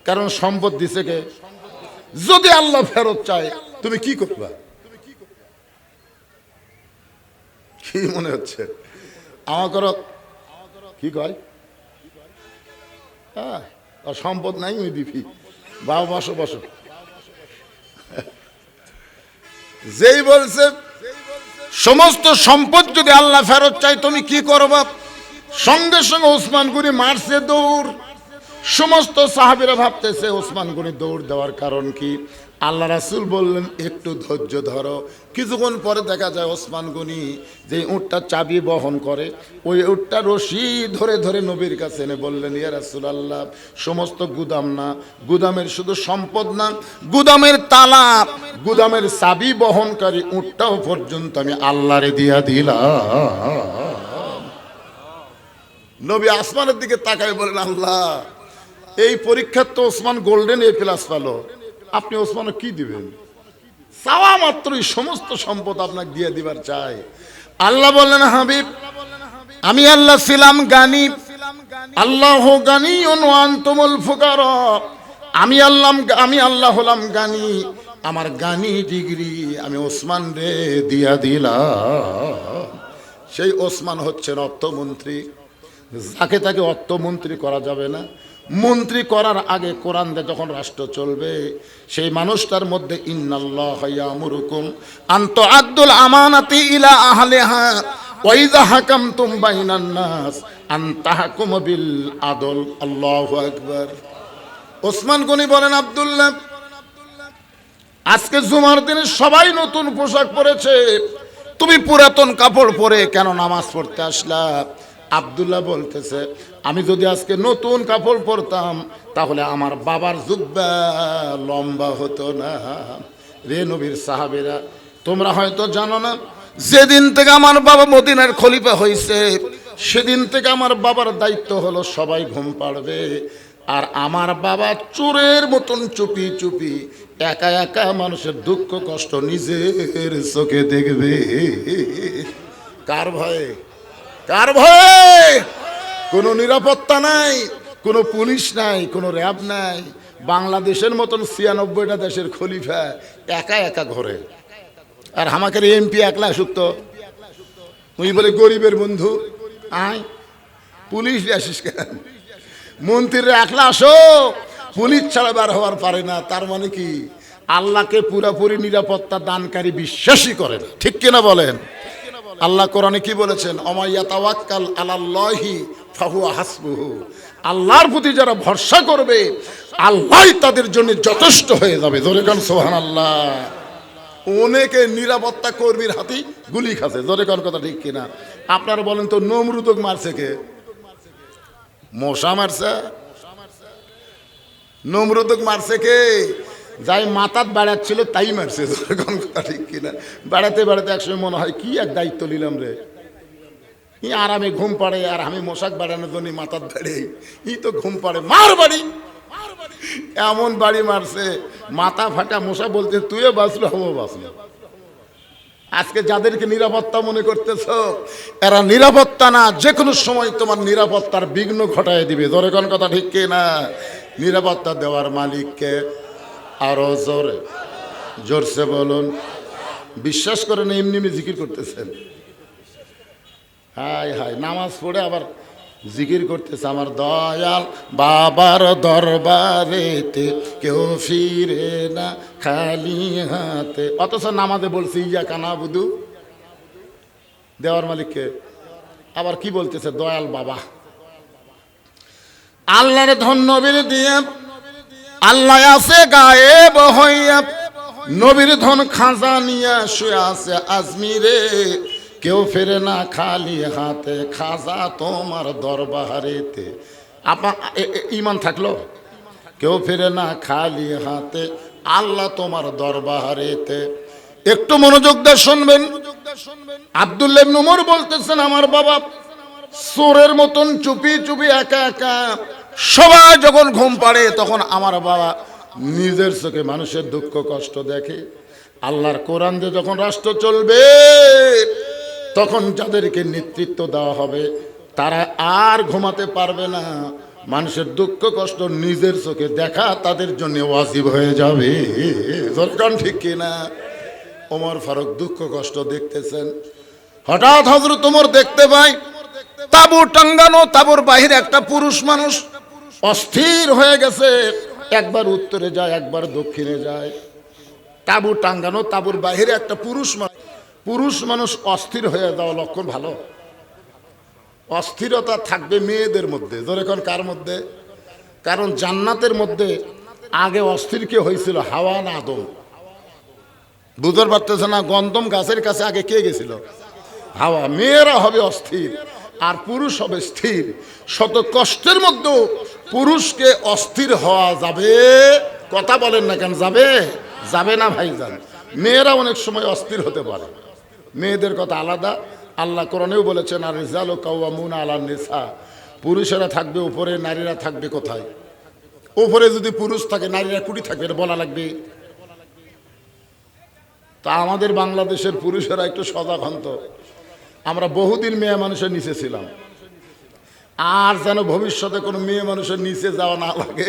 [SPEAKER 1] কারণ সম্পদ দিছে কে, যদি আল্লাহ ফেরত চায় তুমি কি করবা? কি মনে হচ্ছে আমার করো? কি কয়? হ্যাঁ, সম্পদ নাই ওই দিবি। বাবা বসো বসো। যেই বলছে সমস্ত সম্পদ যদি আল্লাহ ফেরত চাই তুমি কি করবা, সঙ্গে সঙ্গে ওসমান গনি মারছে দৌড়। সমস্ত সাহাবীরা ভাবতেছে ওসমান গনি দৌড় দেওয়ার কারণ কি? আল্লাহ রাসূল বললেন, একটু ধৈর্য ধরো। কিছুক্ষণ পরে দেখা যায় ওসমান গনি যে উটটা চাবি বহন করে, ওই উটটা রশি ধরে ধরে নবীর কাছে এনে বললেন, ইয়া রাসূলুল্লাহ, সমস্ত গুদাম না, গুদামের শুধু সম্পদ না, গুদামের তালা, গুদামের চাবি বহনকারী উটটাও পর্যন্ত আমি আল্লাহরে দিয়া দিলাম। নবী আসমানের দিকে তাকায় বলেন, আল্লাহ, এই পরীক্ষার তো ওসমান গোল্ডেন এ প্লাস পেলো, আপনি ওসমানকে কি দিবেন? চাওয়া মাত্রই সমস্ত সম্পদ আপনাকে দিয়ে দিবার চাই। আল্লাহ বললেন, হাবিব, আমি আল্লাহ ছিলাম গানি, আল্লাহ গানিয়ুন ওয়া আনতুমুল ফুকারা। আমি আল্লাহ হলাম গানি, আমার গানি ডিগ্রি আমি ওসমান রে দিয়া দিলাম। সেই ওসমান হচ্ছেন অর্থমন্ত্রী, যাকে তাকে অর্থমন্ত্রী করা যাবে না। মন্ত্রী করার আগে কোরআন দিয়ে যখন রাষ্ট্র চলবে, সেই মানুষটার মধ্যে ইন্নাল্লাহা ইয়ামুরুকুম আন তুআদ্দুল আমানাতি ইলা আহলিহা ওয়া ইযা হাকামতুম বাইনান নাস আন তাহকুমু বিল আদল। আল্লাহু আকবার। ওসমান গনি বলেন, আব্দুল্লাহ, আজকে জুমার দিনে সবাই নতুন পোশাক পরেছে, তুমি পুরাতন কাপড় পরে কেন নামাজ পড়তে আসলা? আব্দুল্লাহ বলতেছে, আমি যদি আজকে নতুন কাপড় পরতাম তাহলে আমার বাবার জুব্বা লম্বা হতো না। রে নবীর সাহাবীরা, তোমরা হয়তো জানো না, যেদিন থেকে আমার বাবা মদিনার খলিফা হয়েছে, সেদিন থেকে আমার বাবার দায়িত্ব হলো সবাই ঘুম পাড়বে, আর আমার বাবা চোরের মতন চুপি চুপি একা একা মানুষের দুঃখ কষ্ট নিজের চোখে দেখবে। কার ভয়ে? কার ভয়ে? কোনো নিরাপত্তা নাই, কোনো পুলিশ নাই, কোনো র্যাব নাই। বাংলাদেশের মতন ৯৬টা দেশের খলিফা একা একা ঘরে, আর আমাকে এমপি একলা সুক্ত, তুই বলে গরিবের বন্ধু, আয় পুলিশ আসিস কেন? মন্ত্রীরা একলা আসো, পুলিশ ছাড়া বার হওয়ার পারে না। তার মানে কি? আল্লাহকে পুরাপুরি নিরাপত্তা দানকারী বিশ্বাসই করে না। ঠিক কিনা বলেন? আল্লাহ কোরআনে কি বলেছেন? অমাইয়া তাওয়াক্কাল আলাল্লাহি ফাহুয়া হাসবুহু। আল্লাহর প্রতি যারা ভরসা করবে আল্লাহ তাদের জন্য যথেষ্ট হয়ে যাবে। জোরে কান সুবহানাল্লাহ। অনেকে নিরাপত্তা কর্মীর হাতে গুলি খাচ্ছে, জোরে কান কথা ঠিক কিনা? আপনারা বলেন তো, নমরুদক মারছে কে? মশা মারছে? নমরুদক মারছে কে? যাই মাথাত বেড়াচ্ছিল তাই মারছে, জোরে কান কথা ঠিক কিনা? বেড়াতে বেড়াতে একসময় মনে হয় কি এক দায়িত্ব নিলাম রে, আরামে ঘুম পাড়ে আর আমি মশাক বাড়ানোর জন্য মাথার বেড়ে তো ঘুম পাড়ে, মার বাড়ি। এমন বাড়ি মারছে মাথা ফাটা, মশা বলতে তুইও বাঁচলো আমিও বাঁচলো। আজকে যাদেরকে নিরাপত্তা মনে করতেছ এরা নিরাপত্তা না, যে কোনো সময় তোমার নিরাপত্তার বিঘ্ন ঘটায় দিবে। জোরে কোন কথা ঠিক কি না? নিরাপত্তা দেওয়ার মালিককে আরো জোরে জোরসে বলুন। বিশ্বাস করেন এমনি এমনি জিকির করতেছেন? হায় হায়, নামাজ পড়ে আবার জিকির করতেছে, আমার দয়াল বাবার দরবারেতে কেউ ফিরে না খালি হাতে। অথচ নামাজে বলছে ইয়া কানা বুধু, দেওয়ার মালিককে। আবার কি বলতেছে? দয়াল বাবা। আল্লাহর ধন নবীর দিয়ে আল্লাহ আছে গায়েব হইয়া, নবীর ধন খাজা নিয়ে শুয়ে আছে আজমিরে, কেউ ফেরে না খালি হাতে খাজা তোমার দরবারেতে। ইমান থাকলো কেউ ফেরে না খালি হাতে আল্লাহ তোমার দরবারেতে। একটু মনোযোগ দিয়ে শুনবেন। আব্দুল্লাহ ইবনে উমর বলতেছেন, আমার বাবা চোরের মতন চুপি চুপি একা একা, সবাই যখন ঘুম পাড়ে তখন আমার বাবা নিজের চোখে মানুষের দুঃখ কষ্ট দেখে। আল্লাহর কোরআন দিয়ে যখন রাষ্ট্র চলবে তখন যাদেরকে নেতৃত্ব দেওয়া হবে তারা আর ঘুমাতে পারবে না, মানুষের দুঃখ কষ্ট নিজের চোখে দেখা তাদের জন্য ওয়াজিব হয়ে যাবে। দরকার ঠিক কিনা? ওমর ফারুক দুঃখ কষ্ট দেখতেছেন, হঠাৎ হযরত ওমর দেখতে পায় তাঁবু টাঙ্গানো, তাঁবুর বাহিরে একটা পুরুষ মানুষ অস্থির হয়ে গেছে, একবার উত্তরে যায় একবার দক্ষিণে যায়। তাঁবু টাঙ্গানো, তাঁবুর বাহিরে একটা পুরুষ মানুষ অস্থির হয়ে যাওয়া লক্ষণ ভালো। অস্থিরতা থাকবে মেয়েদের মধ্যে। জোরে কোন কার মধ্যে? কারণ জান্নাতের মধ্যে আগে অস্থির কে হয়েছিল? হাওয়া না আদম? বুঝতে পারতেছে না? গন্ধম গাছের কাছে আগে কে গেছিল? হাওয়া। মেয়েরা হবে অস্থির আর পুরুষ হবে স্থির। শত কষ্টের মধ্যেও পুরুষকে অস্থির হওয়া যাবে? কথা বলেন না কেন? যাবে? যাবে না ভাইজান। মেয়েরা অনেক সময় অস্থির হতে পারে, মেয়েদের কথা আলাদা। আল্লাহ কোরআনেও বলেছেন, আর রিজালু কাওয়ামুনা আলান নিসা, পুরুষেরা থাকবে উপরে, নারীরা থাকবে কোথায়? উপরে যদি পুরুষ থাকে নারীরা কুড়ি থাকবে, এটা বলা লাগবে। তা আমাদের বাংলাদেশের পুরুষেরা একটু সজাগ হন তো। আমরা বহুদিন মেয়ে মানুষের নিচে ছিলাম, আর যেন ভবিষ্যতে কোনো মেয়ে মানুষের নিচে যাওয়া না লাগে,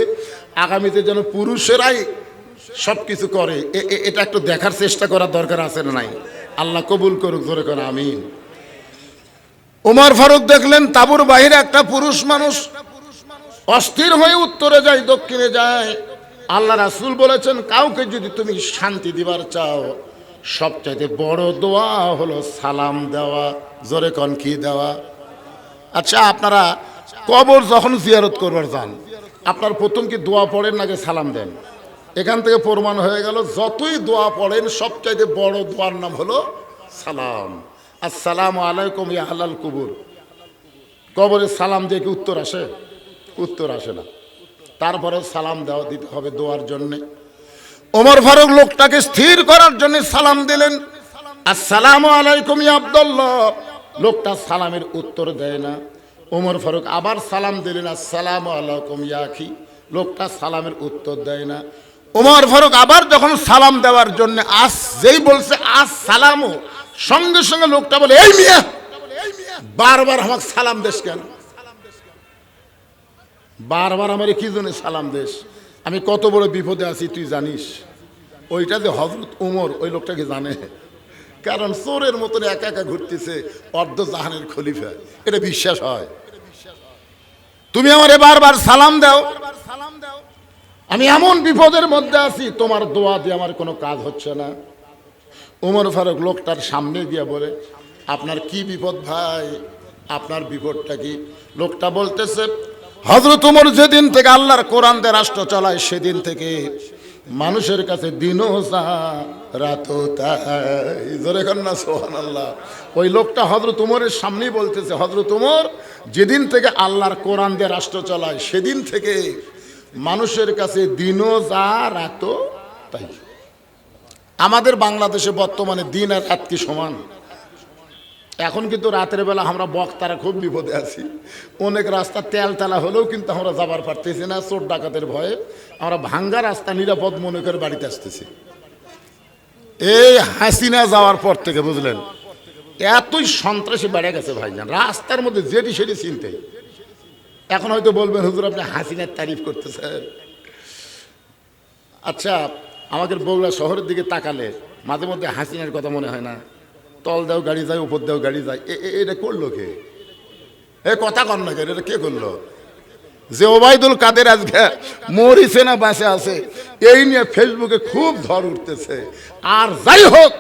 [SPEAKER 1] আগামীতে যেন পুরুষেরাই সব কিছু করে, এটা একটু দেখার চেষ্টা করার দরকার আছে না নাই? আল্লাহ কবুল করুক, জোরে করে আমিন। ওমর ফারুক দেখলেন তাঁবুর বাহিরে একটা পুরুষ মানুষ অস্থির হয়ে উত্তরে যায় দক্ষিণে যায়। আল্লাহ রাসূল বলেছেন, কাউকে যদি তুমি শান্তি দিবার চাও সবচাইতে বড় দোয়া হলো সালাম দেওয়া। জোরে কন কি দেওয়া? আচ্ছা, আপনারা কবর যখন জিয়ারত করবার যান আপনার প্রথম কি দোয়া পড়েন নাকি সালাম দেন? এখান থেকে প্রমাণ হয়ে গেল যতই দোয়া পড়েন সবচাইতে বড় দোয়ার নাম হলো সালাম। আসসালামু আলাইকুম ইয়া আহলাল কুবুর। কবরে সালাম দিয়ে কি উত্তর আসে? উত্তর আসে না। তারপরে সালাম দেওয়া দিতে হবে দোয়ার জন্যে। ওমর ফারুক লোকটাকে স্থির করার জন্য সালাম দিলেন, আসসালামু আলাইকুম ইয়া আব্দুল্লাহ। লোকটা সালামের উত্তর দেয় না। ওমর ফারুক আবার সালাম দিলেন, আসসালামু আলাইকুম ইয়া আখি। লোকটা সালামের উত্তর দেয় না। ওমর ফারুক আবার যখন সালাম দেওয়ার জন্য যেই বলছে আসসালামু, সঙ্গে সঙ্গে লোকটা বলে, এই মিয়া বারবার আমাকে সালাম দেশ কেন? বারবার আমারে কি জন্য সালাম দেশ? আমি কত বড় বিপদে আছি তুই জানিস? ওইটা যে হযরত ওমর ওই লোকটাকে জানে, কারণ চোরের মতন একা একা ঘুরতেছে অর্ধ জাহানের খলিফা, এটা বিশ্বাস হয়? তুমি আমারে বারবার সালাম দাও, আমি এমন বিপদের মধ্যে আছি, তোমার দোয়া দিয়ে আমার কোনো কাজ হচ্ছে না। ওমর ফারুক লোকটার সামনে গিয়ে বলে, আপনার কি বিপদ ভাই? আপনার বিপদটা কি? লোকটা বলতেছে, হযরত ওমর যেদিন থেকে আল্লাহর কোরআন দিয়ে রাষ্ট্র চালায় সেদিন থেকে মানুষের কাছে দিনও যা রাতও তাই। জোরে কন্যা সুবহানাল্লাহ। ওই লোকটা হযরত ওমরের সামনেই বলতেছে, হযরত ওমর যেদিন থেকে আল্লাহর কোরআন দিয়ে রাষ্ট্র চালায় সেদিন থেকে মানুষের কাছে দিনও যা রাতও তাই। আমাদের বাংলাদেশে বর্তমানে দিন আর রাত কি সমান? এখন কিন্তু রাতের বেলা আমরা বক্তারা খুব বিপদে আছি। অনেক রাস্তা তেলতেলা হলেও কিন্তু আমরা যাবার পারতেছি না, চোর ডাকাতের ভয়ে আমরা ভাঙ্গা রাস্তা নিরাপদ মনে করে বাড়িতে আসতেছি। এই হাসিনা যাওয়ার পর থেকে বুঝলেন এতই সন্ত্রাসী বেড়ে গেছে ভাইজান, রাস্তার মধ্যে যেটি সেটি চিনতে। এখন হয়তো বলবেন হুজুর আপনি হাসিনার তারিফ করতেছেন। আচ্ছা, আমাদের বগুড়া শহরের দিকে তাকালে মাঝে মধ্যে হাসিনার কথা মনে হয় না? তল দেও গাড়ি যায়, উপর দেও গাড়ি যায়। এটা করলো কে? এ কথা কর না কেন, এটা কে করলো? যে ওবায়দুল কাদের আজকে মরিছে না বাঁচে আছে, এই নিয়ে ফেসবুকে খুব ঝড় উঠতেছে। আর যাই হোক,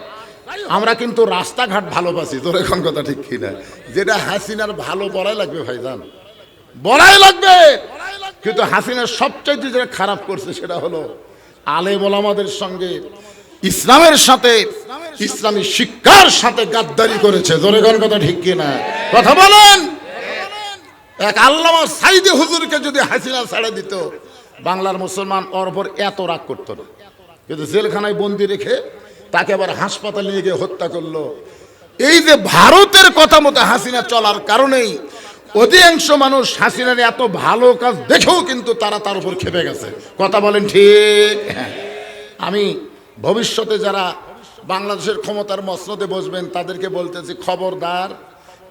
[SPEAKER 1] আমরা কিন্তু রাস্তাঘাট ভালোবাসি। তোর এখন কথা ঠিক কিনা? যেটা হাসিনার ভালো বলাই লাগবে ভাইজান, বলাই লাগবে। কিন্তু হাসিনার সবচাইতে যেটা খারাপ করছে সেটা হলো আলেম ওলামাদের সঙ্গে, ইসলামের সাথে, ইসলামী শিক্ষার সাথে গাদ্দারি করেছে। জোরে কোন কথা ঠিক কিনা? কথা বলেন। এক আল্লামা সাইদি হুজুরকে যদি হাসিনা ছেড়ে দিত, বাংলার মুসলমান ওর উপর এত রাগ করত না। কিন্তু জেলখানায় বন্দি রেখে তাকে আবার হাসপাতালে নিয়ে গিয়ে হত্যা করলো। এই যে ভারতের কথা মতো হাসিনা চলার কারণেই অধিকাংশ মানুষ হাসিনার এত ভালো কাজ দেখেও কিন্তু তারা তার উপর খেপে গেছে। কথা বলেন ঠিক? আমি ভবিষ্যতে যারা বাংলাদেশের ক্ষমতার মসনদে বসবেন তাদেরকে বলতেছি, খবরদার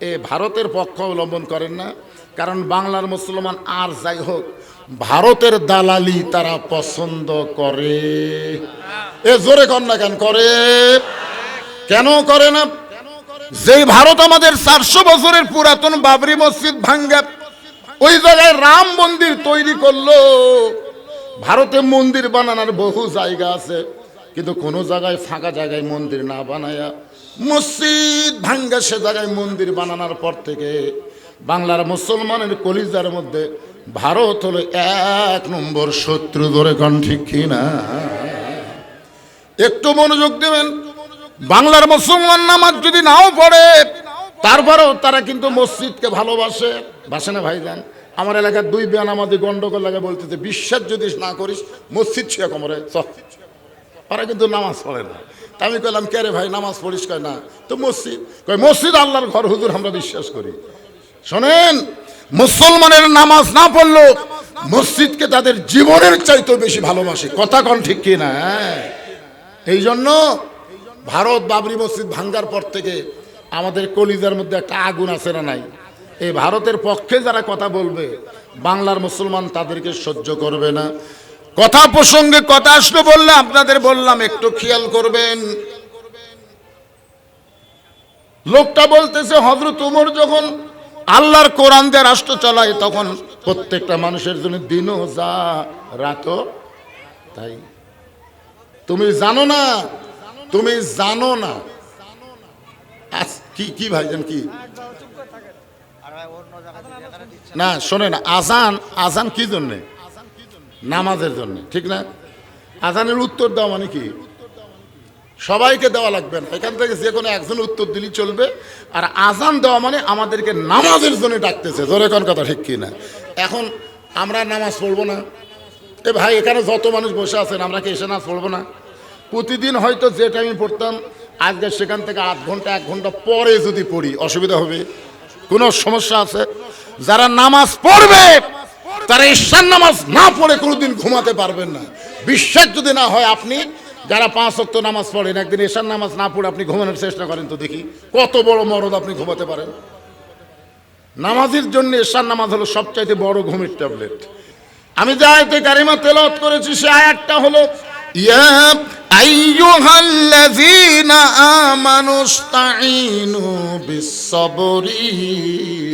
[SPEAKER 1] এ ভারতের পক্ষ অবলম্বন করেন না। কারণ বাংলার মুসলমান আর যাই হোক, ভারতের দালালি তারা পছন্দ করে। এ জোরে কর না কেন? করে। কেন করে না? যেই ভারত আমাদের 400 বছরের পুরাতন বাবরি মসজিদ ভাঙ্গা ওই জায়গায় রাম মন্দির তৈরি করলো। ভারতে মন্দির বানানোর বহু জায়গা আছে, কিন্তু কোনো জায়গায় ফাঁকা জায়গায় মন্দির না বানায়া মসজিদ ভাঙ্গা সে জায়গায় মন্দির বানানোর পর থেকে বাংলার মুসলমানের কলিজার মধ্যে ভারত হলো 1 নম্বর শত্রু। ধরে কোন ঠিক কিনা? একটু মনোযোগ দেবেন। বাংলার মুসলমান নামাজ যদি নাও পড়ে, তারপরেও তারা কিন্তু মসজিদকে ভালোবাসে। বাসে না ভাইজান? আমার এলাকার 2 বেনামাজি গন্ডগোল লাগে বলতেছে, বিশ্বাস যদি না করিস মসজিদ ছুঁয়া কোমরে চল। ওরা কিন্তু নামাজ পড়ে না। তা আমি কইলাম, কে রে ভাই নামাজ পড়িস? কয় না। তো মসজিদ? কয় মসজিদ আল্লাহর ঘর হুজুর, আমরা বিশ্বাস করি। শোনেন, মুসলমানের নামাজ না পড়লো মসজিদকে তাদের জীবনের চাইতে বেশি ভালোবাসে। কথা কন ঠিক কিনা? এই জন্য ভারত বাবরি মসজিদ ভাঙ্গার পর থেকে আমাদের কলিজার মধ্যে একটা আগুন আছে না নাই? এই ভারতের পক্ষে যারা কথা বলবে বাংলার মুসলমান তাদেরকে সহ্য করবে না। কথা প্রসঙ্গে কথা আসলো বললে আপনাদের বললাম একটু খেয়াল করবেন। লোকটা বলতেছে হযরত ওমর যখন আল্লাহর কোরআন দিয়ে রাষ্ট্র চালায় তখন প্রত্যেকটা মানুষের জন্য দিনও যা রাতও তাই। তুমি জানো না, তুমি জানো না। কি কি ভাইজান কি না? শোনেন, আজান আজান কি জন্যে? নামাজের জন্য, ঠিক না? আজানের উত্তর দেওয়া মানে কি? সবাইকে দেওয়া লাগবে না, এখান থেকে যে কোনো একজন উত্তর দিলেই চলবে। আর আজান দেওয়া মানে আমাদেরকে নামাজের জন্য ডাকতেছে। জোরে কোন কথা ঠিক কি না? এখন আমরা নামাজ পড়বো না? এ ভাই, এখানে যত মানুষ বসে আছেন আমরা কি এসে নামাজ পড়বো না? প্রতিদিন হয়তো যে টাইমে পড়তাম আজকে সেখান থেকে 8 ঘন্টা 1 ঘন্টা পরে যদি পড়ি অসুবিধা হবে? কোনো সমস্যা আছে? যারা নামাজ পড়বে তারা ঈশার নামাজ না পড়ে কোনোদিন ঘুমাতে পারবেন না। বিশ্বাস যদি না হয়, আপনি যারা 5 ওয়াক্ত নামাজ পড়েন একদিন ঈশার নামাজ না পড়ে আপনি ঘুমানোর চেষ্টা করেন তো দেখি কত বড় মরদ আপনি ঘুমাতে পারেন। নামাজের জন্য ঈশার নামাজ হলো সবচাইতে বড় ঘুমের ট্যাবলেট। আমি যে আয়াতে কারিমা তেলাওয়াত করেছি সে আয়াতটা হলো, ইয়া আইয়ুহাল্লাযীনা আমানুস্তাঈনু বিস-সাবরি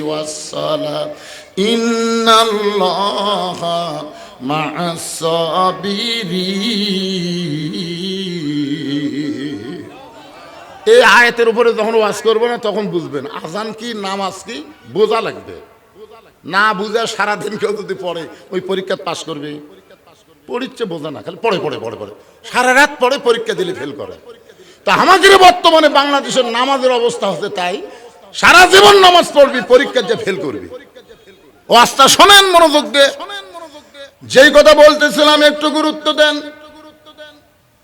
[SPEAKER 1] ওয়াস-সালাহ ইন্নাল্লাহা মা'আস-সাবিরিন। এই আয়াতের উপরে যখন ওয়াজ করবো না তখন বুঝবেন আজান কি নামাজ কি বোঝা লাগবে। না বুঝে সারাদিন কেউ যদি পড়ে ওই পরীক্ষা পাশ করবে? পড়িচ্ছে বোঝে না, খালি পড়ে পড়ে পড়ে পড়ে সারা রাত পড়ে, পরীক্ষা দিলে ফেল করে। তা আমাদের বর্তমানে বাংলাদেশের নামাজের অবস্থা হচ্ছে তাই, সারা জীবন নামাজ পড়বি, পরীক্ষা যে ফেল করবি। ও আস্তা শোনেন মনোযোগ দিয়ে, যেই কথা বলতেছিলাম একটু গুরুত্ব দেন।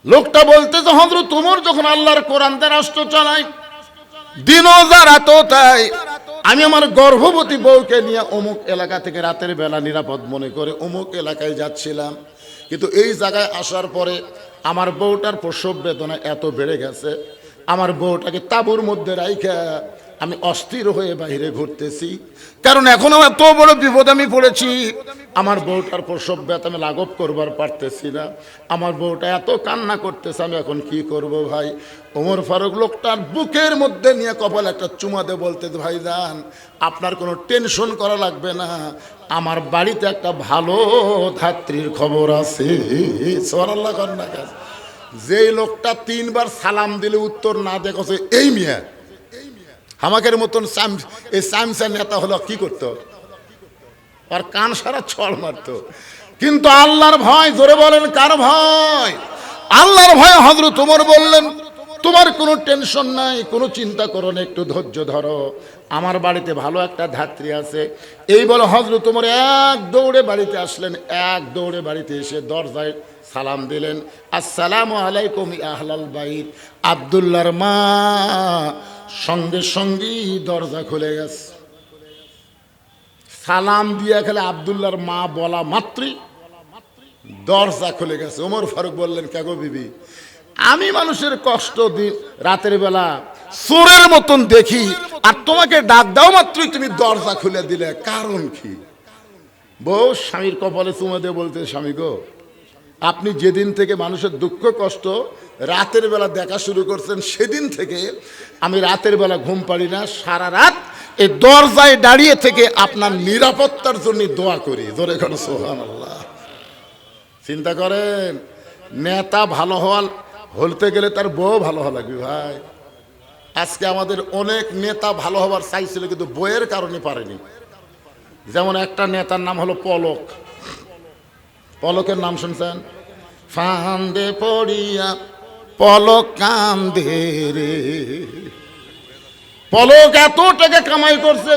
[SPEAKER 1] লোকটা বলতেছে হযরত ওমর যখন আল্লাহর কোরআন দিয়ে রাষ্ট্র চালায়, দিনও যা রাতও তাই, আমি আমার গর্ভবতী বউকে নিয়ে অমুক এলাকা থেকে রাতের বেলা নিরাপদ মনে করে অমুক এলাকায় যাচ্ছিলাম, কিন্তু এই জায়গায় আসার পরে আমার বউটার প্রসব বেদনা এত বেড়ে গেছে, আমার বউটাকে তাঁবুর মধ্যে রাইখা আমি অস্থির হয়ে বাইরে ঘুরতেছি, কারণ এখনো এত বড় বিপদ আমি পড়েছি। আমার বউটার প্রসব ব্যথা আমি লাঘব করবার পারতেছি না, আমার বউটা এত কান্না করতেছে, আমি এখন কি করব ভাই? ওমর ফারুক লোকটার বুকের মধ্যে নিয়ে কপাল একটা চুমা দিয়ে বলতে, ভাইজান আপনার কোনো টেনশন করা লাগবে না, আমার বাড়িতে একটা ভালো ধাত্রীর খবর আছে। সুবহানাল্লাহ কন্যা কাজ। যেই লোকটা 3 বার সালাম দিলে উত্তর না দেখছে, এই মিয়া আমাদের মতন এই সামসা নেতা হলো কি করতো? আর কান সারা ছড় মারতো। কিন্তু আল্লাহর ভয়, জোরে বলেন কার ভয়? আল্লাহর ভয়। হযরত ওমর বললেন, তোমার কোনো টেনশন নাই, কোনো চিন্তা করো না, একটু ধৈর্য ধরো, আমার বাড়িতে ভালো একটা ধাত্রী আছে। এই বলে হযরত ওমর এক দৌড়ে বাড়িতে আসলেন, এক দৌড়ে বাড়িতে এসে দরজায় সালাম দিলেন, আসসালামু আলাইকুম আহলাল বাইত। আব্দুল্লাহর মা সঙ্গে সঙ্গেই দরজা খুলে গেছে। সালাম দিয়ে খেলে আব্দুল্লাহর মা বলা মাত্রই দরজা খুলে গেছে। ওমর ফারুক বললেন, কেগো বিবি, আমি মানুষের কষ্ট দিন রাতের বেলা চোরের মতন দেখি, আর তোমাকে ডাক দাও মাত্রই তুমি দরজা খুলে দিলে, কারণ কি? বউ স্বামীর কপালে চুমা দিয়ে বলতে, স্বামী গো, আপনি যেদিন থেকে মানুষের দুঃখ কষ্ট রাতের বেলা দেখা শুরু করছেন, সেদিন থেকে আমি রাতের বেলা ঘুম পারি না, সারা রাত এই দরজায় দাঁড়িয়ে থেকে আপনার নিরাপত্তার জন্য দোয়া করি। জোরে করে সুবহানাল্লাহ। চিন্তা করেন, নেতা ভালো হতে গেলে তার বউ ভালো হওয়া লাগবে ভাই। আজকে আমাদের অনেক নেতা ভালো হওয়ার চাইছিল, কিন্তু বইয়ের কারণে পারেনি। যেমন একটা নেতার নাম হলো পলক। পলকের নাম শুনছেন? ফান্দে পড়িয়া পলক কান্দে রে। পলক এত টাকা কামাই করছে,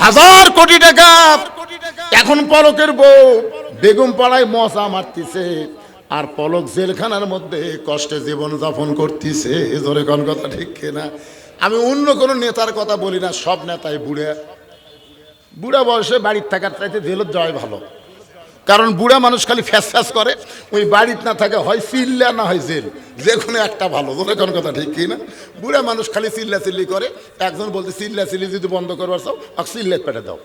[SPEAKER 1] 1000 কোটি টাকা। এখন পলকের বউ বেগম পাড়ায় মশা মারতিছে, আর পলক জেলখানার মধ্যে কষ্টে জীবন যাপন করতেছে। জোরে কোন কথা ঠিক কিনা? আমি অন্য কোনো নেতার কথা বলি না, সব নেতাই বুড়া বয়সে বাড়ির থাকার চাইতে জেলত যাওয়াই ভালো। কারণ বুড়া মানুষ খালি ফ্যাস ফ্যাস করে, ওই বাড়িতে না থাকে হয় চিল্লা না হয় জেল, যে কোনো একটা ভালো। জোরে কোন কথা ঠিক কিনা? বুড়া মানুষ খালি চিল্লা চিল্লি করে। একজন বলতে, চিল্লা চিল্লি যদি বন্ধ করবার চাও, চিল্লাত পেটে দাও।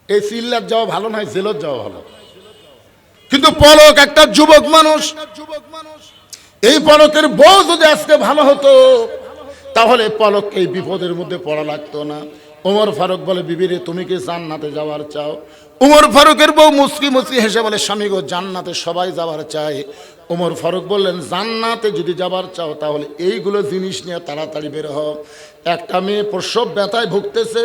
[SPEAKER 1] এই চিল্লাত যাওয়া ভালো নয়, জেলত যাওয়া ভালো। কিন্তু পলক একটা যুবক মানুষ, এই পলকের বউ যদি আজকে ভালো হতো, তাহলে পলক এই বিপদের মধ্যে পড়া লাগতো না। ওমর ফারুক বলে, বিবিরে তুমি কি জান্নাতে যাওয়ার চাও? ওমর ফারুকের বউ মুচকি মুচকি হেসে বলে, স্বামী গো, জান্নাতে সবাই যাওয়ার চায়। ওমর ফারুক বললেন, জান্নাতে যদি যাবার চাও তাহলে এইগুলো জিনিস নিয়ে তাড়াতাড়ি বের হও। একটা মেয়ে প্রসব ব্যথায় ভুগতেছে,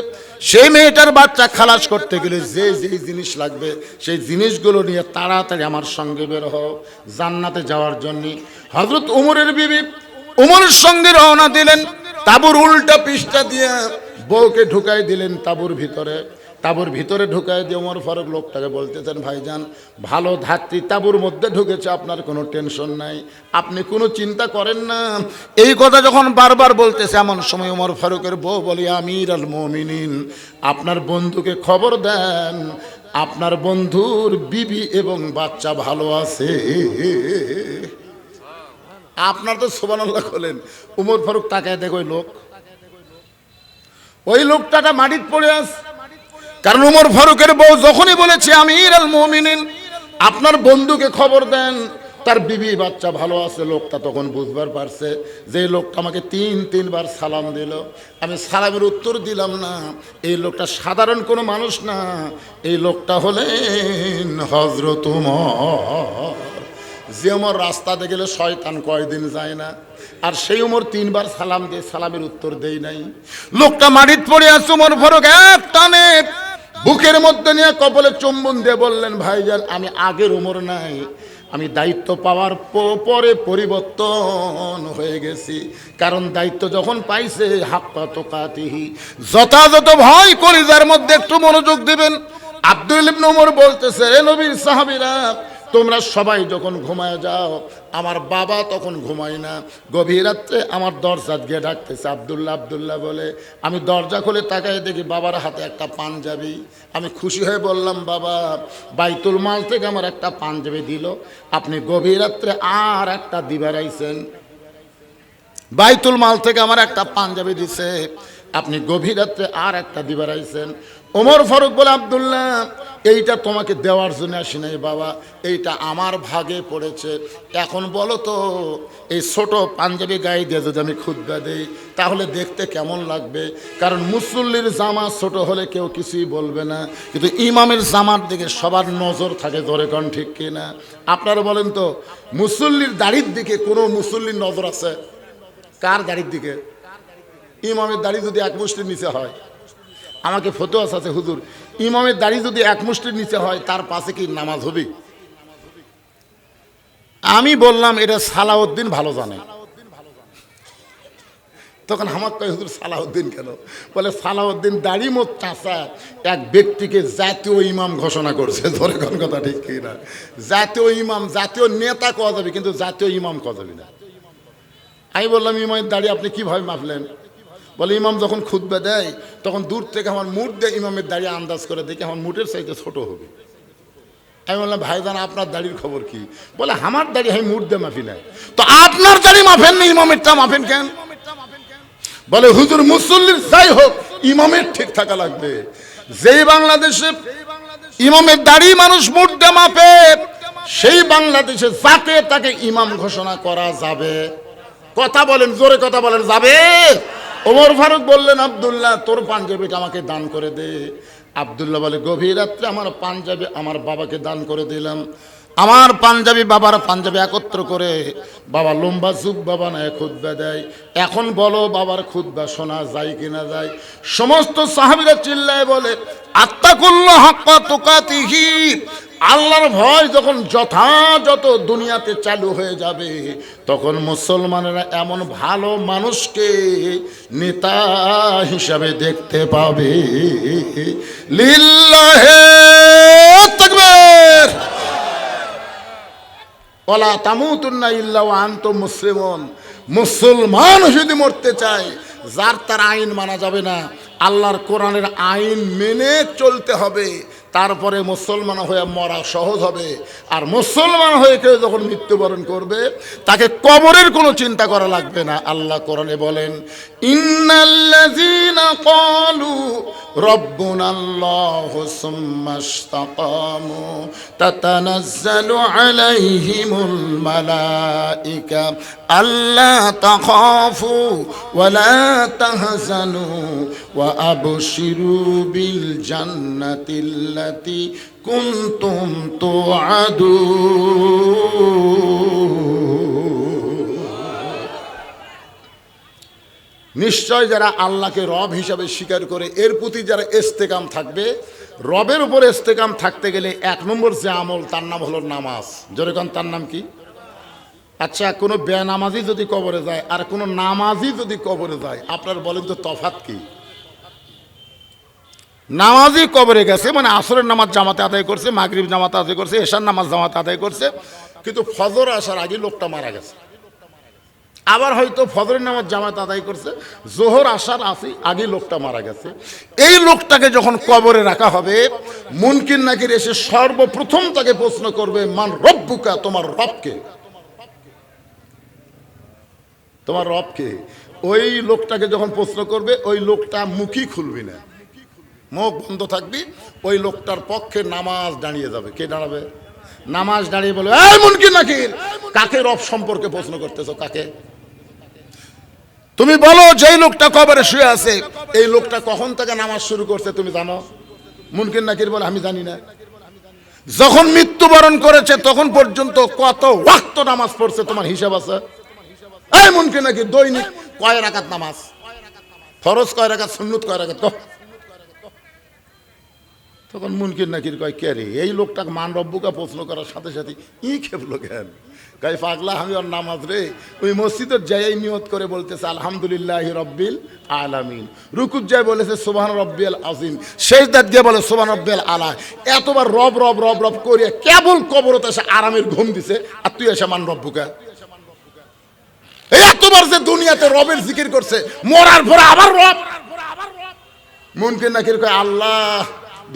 [SPEAKER 1] সেই মেয়েটার বাচ্চা খালাস করতে গেলে যে যেই জিনিস লাগবে সেই জিনিসগুলো নিয়ে তাড়াতাড়ি আমার সঙ্গে বের হও জান্নাতে যাওয়ার জন্য। হযরত ওমরের বিবি ওমরের সঙ্গে রওনা দিলেন। তাঁবুর উল্টা পৃষ্ঠা দিয়ে বউকে ঢুকাই দিলেন তাঁবুর ভিতরে। তাঁবুর ভিতরে ঢুকাই দিয়ে ওমর ফারুক লোকটাকে বলতেছেন, ভাইজান ভালো ধাত্রী তাঁবুর মধ্যে ঢুকেছে, আপনার কোনো টেনশন নাই, আপনি কোনো চিন্তা করেন না। এই কথা যখন বারবার বলতেছে, এমন সময় ওমর ফারুকের বউ বলি, আমির আল মুমিনিন, আপনার বন্ধুকে খবর দেন আপনার বন্ধুর বিবি এবং বাচ্চা ভালো আছে। আপনার তো সুবহানাল্লাহ বলেন। ওমর ফারুক তাকায় দেখো, ওই লোকটা মাটিতে পড়ে আছে। কারণ ওমর ফারুকের বউ যখনই বলেছে, আমির আল মুমিনিন, আপনার বন্ধুকে খবর দেন তার বিবি বাচ্চা ভালো আছে, লোকটা তখন বুঝবার পারছে যে লোকটা আমাকে 3বার সালাম দিল, আমি সালামের উত্তর দিলাম না, এই লোকটা সাধারণ কোনো মানুষ না, এই লোকটা হলেন হযরত ওমর। যে ওমর রাস্তাতে গেলে শয়তান কয়দিন যায় না, আর সেই ওমর 3বার সালাম দিয়ে সালামের উত্তর দেই নাই। লোকটা মাটিতে পড়ে আছে। ওমর ফারুক এক টানে বুকের মধ্যে নিয়ে কপালে চুম্বন দিয়ে বললেন, ভাইজান আমি আগের উমর নাই, আমি দায়িত্ব পাওয়ার পরে পরিবর্তন হয়ে গেছি। কারণ দায়িত্ব যখন পাইছে হাক্কা তুকাতিহি, যথাযথ ভয় কলিজার মধ্যে একটু মনোযোগ দিবেন। আব্দুল ইবনে ওমর বলতেছে, এ নবীর সাহাবীরা, তোমরা সবাই যখন ঘুমায় যাও, আমার বাবা তখন ঘুমায় না। গভীর রাত্রে আমার দরজা গিয়ে ডাকতেছে, আব্দুল্লাহ আব্দুল্লাহ বলে। আমি দরজা খুলে তাকাই দেখি বাবার হাতে একটা পাঞ্জাবি। আমি খুশি হয়ে বললাম, বাবা বাইতুল মাল থেকে আমার একটা পাঞ্জাবি দিল, আপনি গভীর রাত্রে আর একটা দিবার আইছেন। বাইতুল মাল থেকে আমার একটা পাঞ্জাবি দিছে, আপনি গভীর রাত্রে আর একটা দিবার আইছেন। ওমর ফারুক বলে, আব্দুল্লাহ এইটা তোমাকে দেওয়ার জন্য আসি নাই বাবা, এইটা আমার ভাগে পড়েছে। এখন বলো তো, এই ছোট পাঞ্জাবি গায়ে দিয়ে যদি আমি খুতবা দেই তাহলে দেখতে কেমন লাগবে? কারণ মুসল্লির জামা ছোট হলে কেউ কিছুই বলবে না, কিন্তু ইমামের জামার দিকে সবার নজর থাকে। জোরে কোন ঠিক কিনা? আপনারা বলেন তো, মুসল্লির দাড়ির দিকে কোনো মুসল্লির নজর আছে? কার দাড়ির দিকে? ইমামের দাড়ি যদি এক মুষ্টির নিচে হয়, আমাকে ফতোয়া আছে হুজুর, ইমামের দাড়ি যদি এক মুষ্টির নিচে হয় তার পাশে কি নামাজ হবে? আমি বললাম, এটা সালাউদ্দিন ভালো জানে। তখন আমার কয়, হুজুর সালাউদ্দিন কেন? বলে, সালাউদ্দিন দাড়ি মোট চাষা এক ব্যক্তিকে জাতীয় ইমাম ঘোষণা করছে। ধরে কোন কথা ঠিক কিনা? জাতীয় ইমাম, জাতীয় নেতা কওয়া যাবে কিন্তু জাতীয় ইমাম কওয়া যাবে না। আমি বললাম, ইমামের দাড়ি আপনি কিভাবে মাপলেন? বলে, ইমাম যখন খুতবা দেয় তখন দূর থেকে আমার মুঠ দিয়ে ইমামের দাড়ি আন্দাজ করে দেখি আমার মুঠের চাইতে ছোট হবে। আমি বললাম, ভাইজান আপনার দাড়ির খবর কি? বলে, আমার দাড়ি আমি মুঠ দিয়ে মাফি না। তো আপনার দাড়ি মাফেন না, ইমামেরটা মাফেন কেন? বলে, হুজুর মুসল্লির যাই হোক ইমামের ঠিক থাকা লাগবে। যেই বাংলাদেশে ইমামের দাড়ি মানুষ মুঠ দিয়ে মাপে, সেই বাংলাদেশে যাকে তাকে ইমাম ঘোষণা করা যাবে। কথা বলেন, জোরে কথা বলেন, যাবে? ওমর ফারুক বললেন, আব্দুল্লাহ তোর পাঞ্জাবিটা আমাকে দান করে দে। আব্দুল্লাহ বলে, গভীর রাত্রে আমার পাঞ্জাবি আমার বাবাকে দান করে দিলাম। আমার পাঞ্জাবি বাবার পাঞ্জাবি একত্র করে বাবা লম্বা জুব্বা বানায় খুতবা দেয়। এখন বলো বাবার খুতবা শোনা যায় কিনা যায়? সমস্ত সাহাবীরা চিল্লায় বলে, আত্তাকুল্লাহ হাক্কা তুকাতিহি, আল্লাহর ভয় যখন যথাযথ দুনিয়াতে চালু হয়ে যাবে তখন মুসলমানেরা এমন ভালো মানুষকে নেতা হিসাবে দেখতে পাবে। লিল্লাহে তাকবীর। ওয়ালা তামুতুন্না ইল্লা ওয়া আনতুম মুসলিমুন। মুসলমান যদি মরতে চায়, যার তার আইন মানা যাবে না, আল্লাহর কোরআনের আইন মেনে চলতে হবে। তারপরে মুসলমান হয়ে মরা সহজ হবে। আর মুসলমান হয়ে কেউ যখন মৃত্যুবরণ করবে তাকে কবরের কোনো চিন্তা করা লাগবে না। আল্লাহ কোরআনে বলেন, ইন্নাল্লাযীনা ক্বালু রাব্বুনাল্লাহু সুম্মা ইসতাকামু তাতানাজ্জালু আলাইহিমুল মালাইকা আল্লা তাখাফু ওয়া লা তাহজানু ওয়া আবশিরু বিল জান্নাতিল্লাতী কুনতুম তুআদুন। নিশ্চয় যারা আল্লাহকে রব হিসাবে স্বীকার করে, এর প্রতি যারা ইস্তেকাম থাকবে, রবের উপর ইস্তেকাম থাকতে গেলে এক নম্বর যে আমল তার নাম হলো নামাজ। যেরকম তার নাম কি? আচ্ছা, কোনো বেনামাজি যদি কবরে যায় আর কোনো নামাজি যদি কবরে যায়, আপনার বলেন তো তফাৎ কি? নামাজি কবরে গেছে মানে আসরের নামাজ জামাতে আদায় করছে, মাগরিব জামাতে আদায় করছে, এশার নামাজ জামাতে আদায় করছে, কিন্তু ফজর আসার আগে লোকটা মারা গেছে। আবার হয়তো ফজরের নামাজ জামাত আদায় করছে, জোহর আসার আগে লোকটা মারা গেছে। এই লোকটাকে যখন কবরে রাখা হবে, মুনকির নাকির এসে সর্বপ্রথম তাকে প্রশ্ন করবে, মান রব্বুকা, তোমার রবকে? তোমার রবকে? ওই লোকটাকে যখন প্রশ্ন করবে, ওই লোকটা মুখই খুলবি না, মুখ বন্ধ থাকবি। ওই লোকটার পক্ষে নামাজ দাঁড়িয়ে যাবে। কে দাঁড়াবে? নামাজ দাঁড়িয়ে বলে, এই মুনকির নাকির, কাকে রব সম্পর্কে প্রশ্ন করতেছো? কাকে? তুমি বলো, যেই লোকটা কবরে শুয়ে আছে এই লোকটা কখন থেকে নামাজ শুরু করছে তুমি জানো? মুনকির নাকির বলে, আমি জানি না। যখন মৃত্যুবরণ করেছে তখন পর্যন্ত কত ওয়াক্ত নামাজ পড়ছে তোমার হিসাব আছে? এই মুনকির নাকির, দৈনিক কয় রাকাত নামাজ? ফরজ কয় রাকাত, সুন্নত কয় রাকাত? তখন মুনকির নাকির কয় কে রে, এই লোকটাকে মান রব্বুকা প্রশ্ন করার সাথে সাথে খেপলো কেন? গাই পাগলা, আমি ওর নামাজ রে ওই মসজিদের যাই নিয়ত করে বলতেছে আলহামদুলিল্লাহ রব্বিল আলামিন, রুকুত যায় বলেছে সুবহান রব্বিল আজিম, সেজদাত গিয়ে বলে সুবহান রব্বিল আলা, এতবার রব রব রব রব করে কেবল কবরতে এসে আরামের ঘুম দিছে, আর তুই এসে মান রব্বুকা। এতবার যে দুনিয়াতে রবের জিকির করছে, মরার পরে আবার রব। মুনকির নাকির কয় আল্লাহ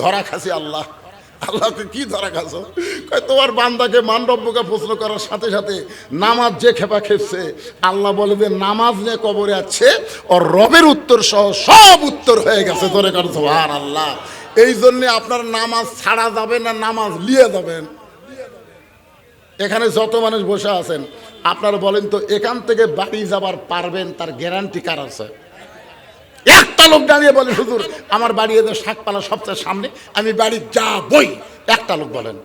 [SPEAKER 1] ধরা খাসি, আল্লাহ আল্লাহকে কি ধরা খাসো? তোমার বান্দাকে মান রব্বুকে প্রশ্ন করার সাথে সাথে নামাজ যে খেপা খেপছে, আল্লাহ বলে যে নামাজ নিয়ে কবরে আছে, ওর রবের উত্তর সহ সব উত্তর হয়ে গেছে। ধরে কর সুবহানাল্লাহ। এই জন্য আপনার নামাজ ছাড়া যাবে না, নামাজ লিয়ে যাবেন। এখানে যত মানুষ বসে আছেন, আপনারা বলেন তো এখান থেকে বাড়ি যাবার পারবেন তার গ্যারান্টি কার আছে? একটা লোক দাঁড়িয়ে বলে হুজুর আমার বাড়ি এদের শাকপালা সবচেয়ে সামনে, আমি বাড়ি যাবই। একটা লোক বলেন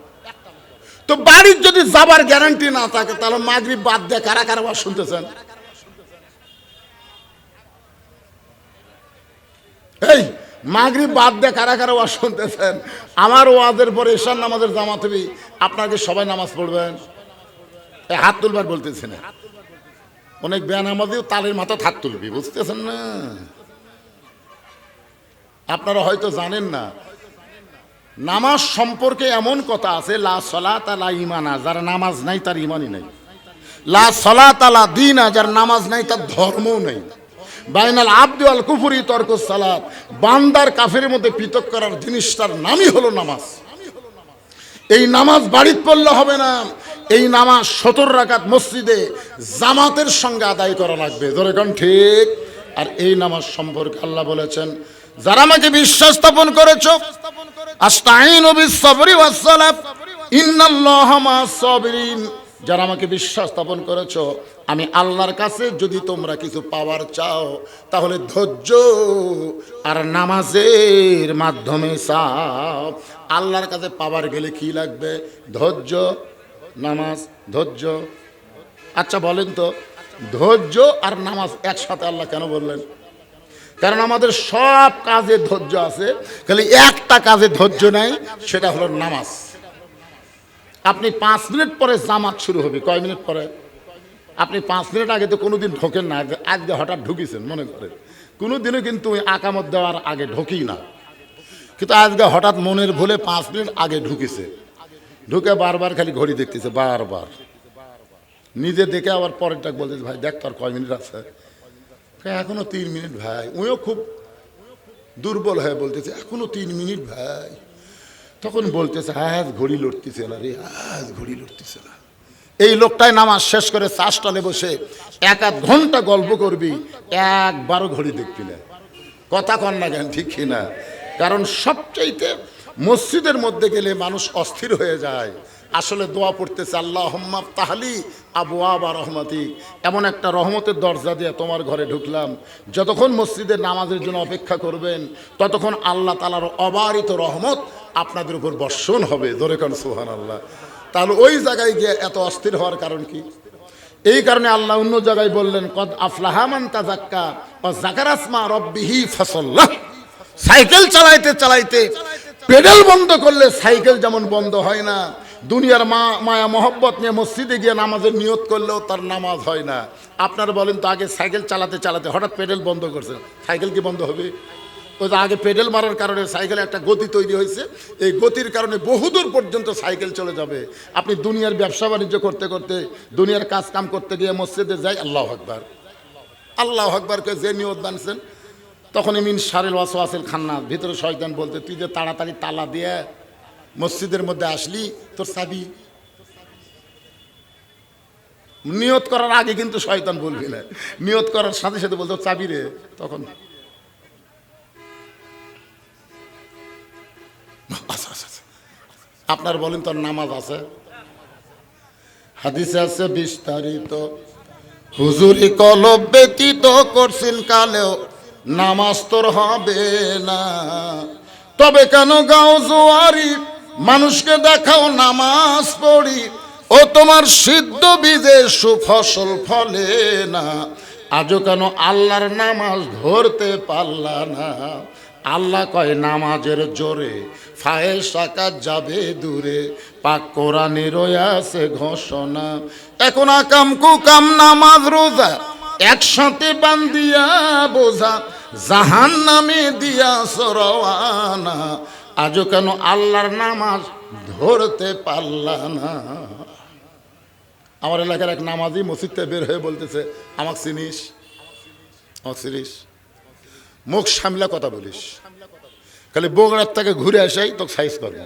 [SPEAKER 1] তো। বাড়ির যদি যাবার গ্যারান্টি না থাকে, তাহলে মাগরিব বাদ দিয়ে কারা কারা ওয়াজ শুনতেছেন? এই মাগরিব বাদ দিয়ে কারা কারা ওয়াজ শুনতেছেন? আমার ওয়াজের পরে ঈশার নামাজের জামাত হবে, আপনাকে সবাই নামাজ পড়বেন? হাত তুলবার বলতেছি না, অনেক বেনামাজিও তালের মাথা হাত তুলবি, বুঝতেছেন না? আপনারা হয়তো জানেন না, নামাজ সম্পর্কে এমন কথা আছে, লা সলাতা লা ঈমানা, যার নামাজ নাই তার ঈমানই নাই। লা সলাতা লা দীনা, যার নামাজ নাই তার ধর্মও নাই। বাইনাল আবদি ওয়াল কুফরি তরকুস সালাত, বান্দার কাফেরের মধ্যে পৃথক করার জিনিসটার নামই হলো নামাজ। এই নামাজ বাড়িতে পড়লে হবে না, এই নামাজ ৭০ রাকাত মসজিদে জামাতের সঙ্গে আদায় করা লাগবে। ধরে কোন ঠিক? আর এই নামাজ সম্পর্কে আল্লাহ বলেছেন, যারা আমাকে বিশ্বাস স্থাপন করেছো, আস্তাঈনু বিস-সাবরি ওয়াস-সালাত ইন্নাল্লাহা মা'আস-সাবিরিন, যারা আমাকে বিশ্বাস স্থাপন করেছো, আমি আল্লাহর কাছে যদি তোমরা কিছু পাওয়ার চাও, তাহলে ধৈর্য আর নামাজের মাধ্যমে চাও। আল্লাহর কাছে পাওয়ার গেলে কি লাগবে? ধৈর্য, নামাজ, ধৈর্য। আচ্ছা বলেন তো, ধৈর্য আর নামাজ একসাথে আল্লাহ কেন বললেন? কারণ আমাদের সব কাজে ধৈর্য আছে, খালি একটা কাজে ধৈর্য নাই, সেটা হলো নামাজ। আপনি 5 মিনিট পরে জামাত শুরু হবে, কয় মিনিট পরে? আপনি 5 মিনিট আগে তো কোনোদিন ঢোকেন না, আজকে হঠাৎ ঢুকিয়েছেন মনে করে। কোনোদিনও কিন্তু আকামত দেওয়ার আগে ঢুকি না, কিন্তু আজকে হঠাৎ মনের ভুলে 5 মিনিট আগে ঢুকেছে। ঢুকে বারবার খালি ঘড়ি দেখতেছে, বারবার নিজে দেখে আবার পরেরটা বলতেছে, ভাই দেখ তোর কয় মিনিট আছে? এখনো 3 মিনিট ভাই। উইও খুব দুর্বল হয়ে বলতেছে এখনো 3 মিনিট ভাই। তখন বলতেছে আজ ঘড়ি লড়তেছে না রে, আজ ঘড়ি লড়তেছে না। এই লোকটাই নামাজ শেষ করে চা স্টলে বসে 1-1 ঘন্টা গল্প করবি, একবারও ঘড়ি দেখবি না। কথা কন না কেন, ঠিক কিনা? কারণ সবচাইতে মসজিদের মধ্যে গেলে মানুষ অস্থির হয়ে যায়। আসলে দোয়া পড়তেছে, আল্লাহুম্মা ফতাহলি আবওয়াবা রহমাতিক, এমন একটা রহমতের দরজা দিয়ে তোমার ঘরে ঢুকলাম। যতক্ষণ মসজিদের নামাজের জন্য অপেক্ষা করবেন, ততক্ষণ আল্লাহ তাআলার অবারিত রহমত আপনাদের উপর বর্ষণ হবে। জোরে কান সুবহানাল্লাহ। তাহলে ওই জায়গায় গিয়ে এত অস্থির হওয়ার কারণ কি? এই কারণে আল্লাহ অন্য জায়গায় বললেন, কদ আফলাহা মান তাযাক্কা ওয়া যাকারা ইসমা রাব্বিহি ফাসাল্লাহ। সাইকেল চালাইতে চালাইতে পেডেল বন্ধ করলে সাইকেল যেমন বন্ধ হয় না, দুনিয়ার মায়া মহব্বত নিয়ে মসজিদে গিয়ে নামাজের নিয়ত করলেও তার নামাজ হয় না। আপনারা বলেন তো, আগে সাইকেল চালাতে চালাতে হঠাৎ পেডেল বন্ধ করছেন, সাইকেল কি বন্ধ হবে? ওই যে আগে পেডেল মারার কারণে সাইকেলে একটা গতি তৈরি হয়েছে, এই গতির কারণে বহুদূর পর্যন্ত সাইকেল চলে যাবে। আপনি দুনিয়ার ব্যবসা বাণিজ্য করতে করতে, দুনিয়ার কাজ কাম করতে গিয়ে মসজিদে যাই, আল্লাহু আকবার আল্লাহু আকবারকে যে নিয়ত বানছেন, তখন মিন শারিল ওয়াসওয়াসিল খান্নাস, ভিতরে শয়তান বলতে, তুই যে তাড়াতাড়ি তালা দিয়ে মসজিদের মধ্যে আসলি, তোর চাবি। নিয়ত করার আগে কিন্তু শয়তান বলবি না, নিয়ত করার সাথে সাথে বলতো চাবি রে। তখন আপনার বলেন তোর নামাজ আছে? হাদিসে আছে বিস্তারিত, হুজুরি কলব ব্যতীত করছেন কালেও নামাজ তোর হবে না। তবে কেন গাও জোয়ারি, মানুষকে দেখাও নামাজ পড়ি, ও তোমার সিদ্ধ বীজে সুফসল ফলে না। আজও কেন আল্লাহর নামাজ ধরতে পারলা না? আল্লাহ কয় নামাজের জোরে ফায়েশা কাজ যাবে দূরে, পাক কোরআনে রয়েছে ঘোষণা। এখন আকাম কুকাম নামাজ রোজা একসাথে বান্দিয়া বোঝা, জাহান নামে দিয়া সরওয়ানা, আজও কেন আল্লাহর নামাজ ধরতে পারলা না। আমার এলাকার এক নামাজি মসজিদে বের হয়ে বলতেছে, আমাকে চিনিস? আমাকে চিনিস? মুখ সামলা কথা বলিস, খালি বগুড়ার থেকে ঘুরে আসাই তোকে সাইজ করবো।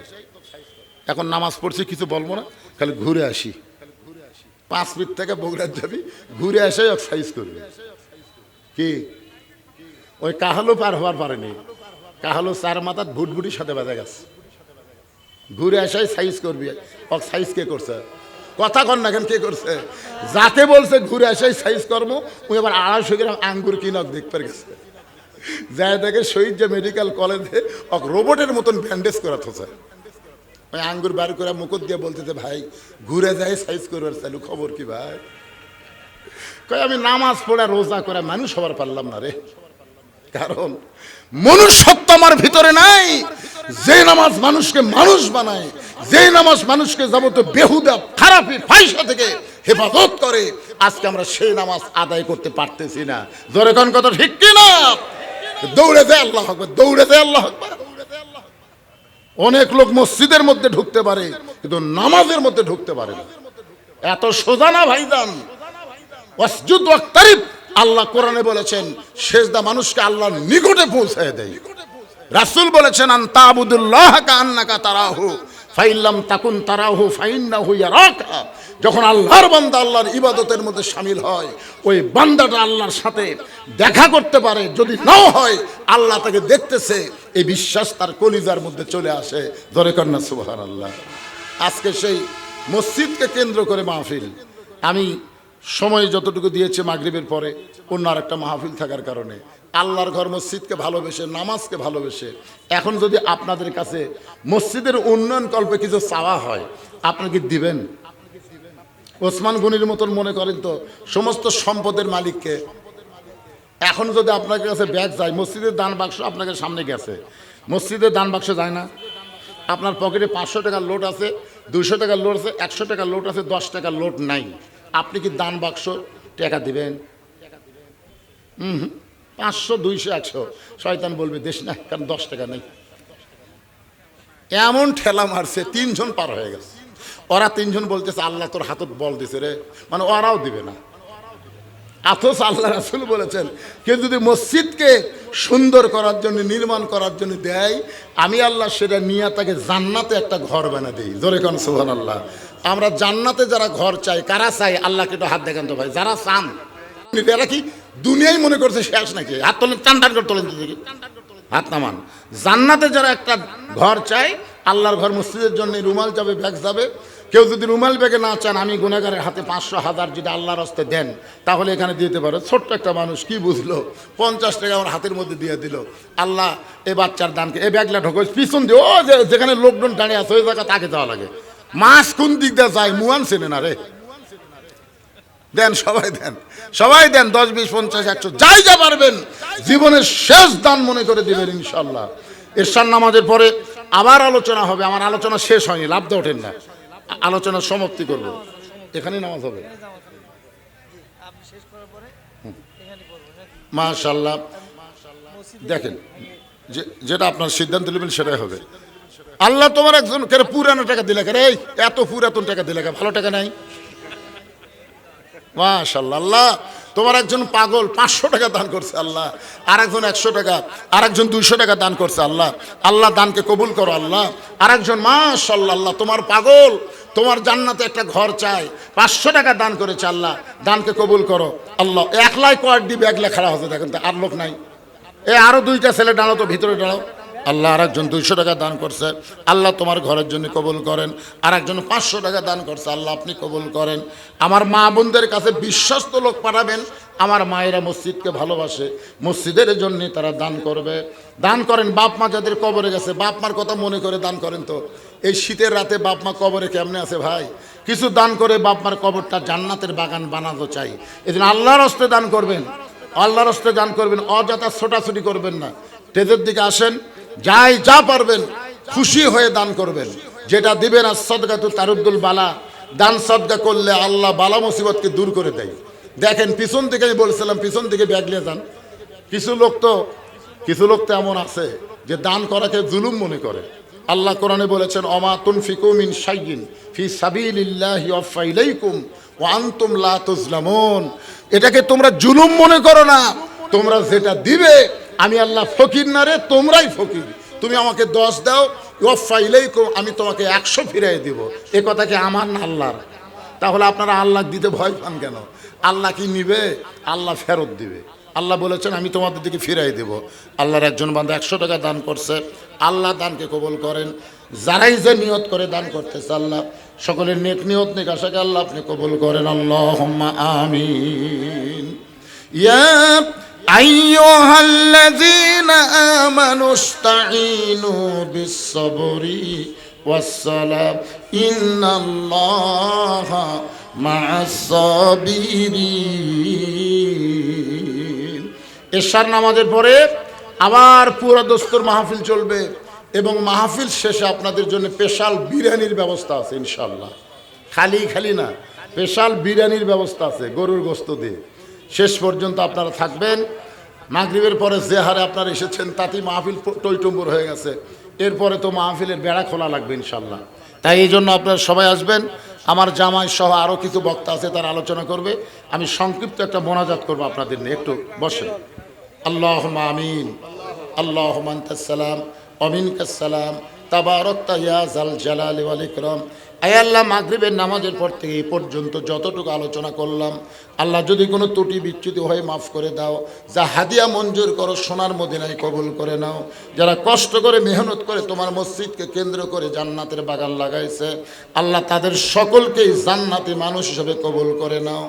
[SPEAKER 1] এখন নামাজ পড়ছি কিছু বলবো না, খালি ঘুরে আসি, 5 মিনিট থেকে বগুড়ার যাবি, ঘুরে আসাই ওকে সাইজ করবে। কি ওই কাহালো পার হওয়ার পারেনি, কাহালো 4 মাথার ভুটভুটির সাথে বাজা গেছে, ঘুরে আসাই সাইজ করবি। ওকে সাইজ কে করছে? কথা কন না কেন, কে করছে? যাকে বলছে ঘুরে আসাই সাইজ করবো, ওই আবার 250 গ্রাম আঙ্গুর কিনক দেখতে গেছে, যায় দেখে শহীদ যে মেডিকেল কলেজে ওক রোবটের মতন ব্যান্ডেজ করা থোছে। ওই আঙ্গুর বার করে মুকুট দিয়ে বলতেছে, ভাই ঘুরে যায় সাইজ করবার চালু, খবর কি ভাই? কই আমি নামাজ পড়ে রোজা করে মানুষ হবার পারলাম না রে, কারণ মনুষ্যত্ব আমার ভিতরে নাই। যে নামাজ মানুষকে মানুষ বানায়, যে নামাজ মানুষকে যাবতীয় বেহুদা খারাপি ফাইসা থেকে হেফাজত করে, আজকে আমরা সেই নামাজ আদায় করতে পারতেছি না। জোরে কোন কথা ঠিক কিনা? দৌড়ে যায় আল্লাহ আকবার, দৌড়ে যায় আল্লাহ আকবার। অনেক লোক মসজিদের মধ্যে ঢুকতে পারে কিন্তু নামাজের মধ্যে ঢুকতে পারে না। এত সোজা না ভাইজান। ওয়াসজুদ ওয়াক্তারিব, আল্লাহ কোরআনে বলেছেন সেজদা মানুষকে আল্লাহর নিকটে পৌঁছায় দেয়। রাসূল বলেছেন আনতাবুদুল্লাহ কাআন্নাকা তারাহু ফাইল্লাম তাকুন তারাহু ফাইন্নাহু ইয়ারাকা। যখন আল্লাহর বান্দা আল্লাহর ইবাদতের মধ্যে শামিল হয়, ওই বান্দাটা আল্লাহর সাথে দেখা করতে পারে, যদি নাও হয় আল্লাহ তাকে দেখতেছে, এই বিশ্বাস তার কলিজার মধ্যে চলে আসে। ধরে কন্যা সুবহানাল্লাহ। আজকে সেই মসজিদকে কেন্দ্র করে মাহফিল। আমি সময় যতটুকু দিয়েছে মাগরিবের পরে অন্য আরেকটা মাহফিল থাকার কারণে আল্লাহর ঘর মসজিদকে ভালোবেসে, নামাজকে ভালোবেসে, এখন যদি আপনাদের কাছে মসজিদের উন্নয়ন কল্পে কিছু চাওয়া হয়, আপনারা কি দিবেন? ওসমান গনির মতন মনে করেন তো সমস্ত সম্পদের মালিককে। এখন যদি আপনার কাছে ব্যাগ যায়, মসজিদের দান বাক্স আপনাকে সামনে গেছে, মসজিদের দান বাক্স যায় না, আপনার পকেটে 500 টাকার নোট আছে, 200 টাকার নোট আছে, 100 টাকার নোট আছে, 10 টাকার নোট নাই, আপনি কি দান বাক্স টাকা দিবেন? 500, 200, 100 শয়তান বলবে দেশ না, কারণ 10 টাকা নেই। এমন ঠেলা মারছে, 3 জন পার হয়ে গেছে। ওরা 3 জন বলতেছে আল্লাহ তোর হাতত বল দিছে রে, মানে ওরাও দিবে না। অথচ আল্লাহ রাসূল বলেছেন কেউ যদি মসজিদকে সুন্দর করার জন্য, নির্মাণ করার জন্য দেয়, আমি আল্লাহ সেটা নিয়ে তাকে জান্নাতে একটা ঘর বানা দিই। জোরে কোন সুবহানাল্লাহ। আমরা জান্নাতে যারা ঘর চাই, কারা চাই? আল্লাহকে একটু হাত দেখান তো ভাই, যারা চান। এরা কি দুনিয়ায় মনে করছে শেষ নাকি? হাত তোলেন, টান টান করে তোলেন, হাত নামান। জান্নাতে যারা একটা ঘর চাই, আল্লাহর ঘর মসজিদের জন্য রুমাল যাবে, ব্যাগ যাবে। কেউ যদি রুমাল ব্যাগে না চান, আমি গুনাহগারের হাতে 500, 1000 যদি আল্লাহর হস্তে দেন, তাহলে এখানে দিতে পারে। ছোট্ট একটা মানুষ কি বুঝলো, 50 টাকা আমার হাতের মধ্যে দিয়ে দিল। আল্লাহ এই বাচ্চার দানকে, এই ব্যাগলা ঢোকো পিছন দিয়ে, ও যেখানে লোকজন দাঁড়িয়ে আছে ওই জায়গা তাকে যাওয়া লাগে। মাছ কোন দিক দিয়ে যায়, মুয়ান চেনে না রে। দেন, সবাই দেন, সবাই দেন, 10, 20, 50, 100 যাই যা পারবেন, জীবনের শেষ দান মনে করে দিবেন ইনশাল্লাহ। এরশার নামাজের পরে আবার আলোচনা হবে। আমার আলোচনা শেষ হয়নি, লাভ দিয়ে ওঠেন না, আলোচনা সমাপ্তি করব, এখানেই নামাজ হবে। মাশাআল্লাহ। দেখেন, যেটা আপনার সিদ্ধান্ত নেবেন সেটাই হবে। আল্লাহ তোমার একজন কেন পুরানো টাকা দিলে, কেন এই এত পুরাতন টাকা দিলে, ভালো টাকা নাই? মাশাআল্লাহ। আল্লাহ তোমার একজন পাগল 500 টাকা দান করছে আল্লাহ, আর একজন 100 টাকা, আর একজন 200 টাকা দান করছে আল্লাহ। আল্লাহ দানকে কবুল করো আল্লাহ। আর একজন মাশাআল্লাহ, আল্লাহ তোমার পাগল, তোমার জান্নাতে একটা ঘর চাই, 500 টাকা দান করেছে আল্লাহ, দানকে কবুল করো আল্লাহ। একলাই কয়েক দিবে, একলা খাড়া হতে দেখেন তো, আর লোক নাই। আরো 2টা ছেলে দাঁড়াও তো, ভিতরে দাঁড়াও। আল্লাহ আর একজন 200 টাকা দান করছে, আল্লাহ তোমার ঘরের জন্য কবুল করেন। আর একজন 500 টাকা দান করছে, আল্লাহ আপনি কবুল করেন। আমার মা বোনদের কাছে বিশ্বস্ত লোক পাঠাবেন, আমার মায়েরা মসজিদকে ভালোবাসে, মসজিদের জন্য তারা দান করবে। দান করেন। বাপ মা যাদের কবরে গেছে, বাপ মার কথা মনে করে দান করেন তো। এই শীতের রাতে বাপ মা কবরে কেমনে আছে ভাই? কিছু দান করে বাপ মার কবরটা জান্নাতের বাগান বানাতে চাই। এই জন্য আল্লাহর হস্তে দান করবেন, আল্লাহর হস্তে দান করবেন, অযথা ছোটাছুটি করবেন না। স্টেজের দিকে আসেন, যাই যা পারবেন খুশি হয়ে দান করবেন। যেটা দিবেন আর সদকাতু তারুদ্দুল বালা, দান সদকা করলে আল্লাহ বালা মুসিবতকে দূর করে দেয়। দেখেন পিছন থেকে আমি বলছিলাম পিছন থেকে ব্যাগলে যান। কিছু লোক তো এমন আছে যে দান করাকে জুলুম মনে করে। আল্লাহ কোরআনে বলেছেন অমা তুনফিকু মিন শাইইন ফি সাবিলিল্লাহি ইউওয়াফা ইলাইকুম ওয়া আনতুম লা তুজলামুন। এটাকে তোমরা জুলুম মনে করো না। তোমরা যেটা দিবে আমি আল্লাহ ফকির না রে, তোমরাই ফকির। তুমি আমাকে 10 দাও, ইউওয়াফা ইলাইকুম, আমি তোমাকে 100 ফিরিয়ে দিব। এ কথা কি আমার না আল্লাহর? তাহলে আপনারা আল্লাহ দিতে ভয় পান কেন? আল্লাহ কি নিবে? আল্লাহ ফেরত দিবে। আল্লাহ বলেছেন আমি তোমাদের দিকে ফিরাই দেব। আল্লাহর একজন বান্দা 100 টাকা দান করছে, আল্লাহ দানকে কবুল করেন। যারাই যে নিয়ত করে দান করতেছে আল্লাহ সকলের নেক নিয়ত নেক আশাকে আল্লাহ আপনি কবুল করেন। আল্লাহুম্মা আমিন। ইয়া আইয়ুহাল্লাযীনা আমানুস্তাঈনু বিস-সাবরি ওয়াস-সালাহ ইন্নাল্লাহা মা'আস-সাবিরিন। এশার নামাজের পরে আবার পুরো দস্তুর মাহফিল চলবে এবং মাহফিল শেষে আপনাদের জন্য স্পেশাল বিরিয়ানির ব্যবস্থা আছে ইনশাআল্লাহ। খালি না, স্পেশাল বিরিয়ানির ব্যবস্থা আছে গরুর গোশত দিয়ে। শেষ পর্যন্ত আপনারা থাকবেন। মাগরিবের পরে যে হারে আপনারা এসেছেন তাতেই মাহফিল টইটুম্বুর হয়ে গেছে। এরপরে তো মাহফিলের বেড়া খোলা লাগবে ইনশাআল্লাহ। তাই এই জন্য আপনারা সবাই আসবেন। আমার জামাই সহ আরও কিছু বক্তা আছে, তারা আলোচনা করবে। আমি সংক্ষিপ্ত একটা মোনাজাত করবো আপনাদের নিয়ে, একটু বসেন। আল্লাহুম্মা আমিন। আল্লাহুম্মা আনতাস সালাম ওয়া মিনকাস সালাম তাবারাকতা ইয়া যাল জালালি ওয়াল ইকরাম। আয় আল্লাহ, মাগরিবের নামাজের পর থেকে এই পর্যন্ত যতটুকু আলোচনা করলাম আল্লাহ যদি কোনো ত্রুটি বিচ্যুতি হয় মাফ করে দাও। যা হাদিয়া মঞ্জুর করো সোনার মদিনায় কবুল করে নাও। যারা কষ্ট করে মেহনত করে তোমার মসজিদকে কেন্দ্র করে জান্নাতের বাগান লাগাইছে আল্লাহ তাদের সকলকেই জান্নাতি মানুষ হিসেবে কবুল করে নাও।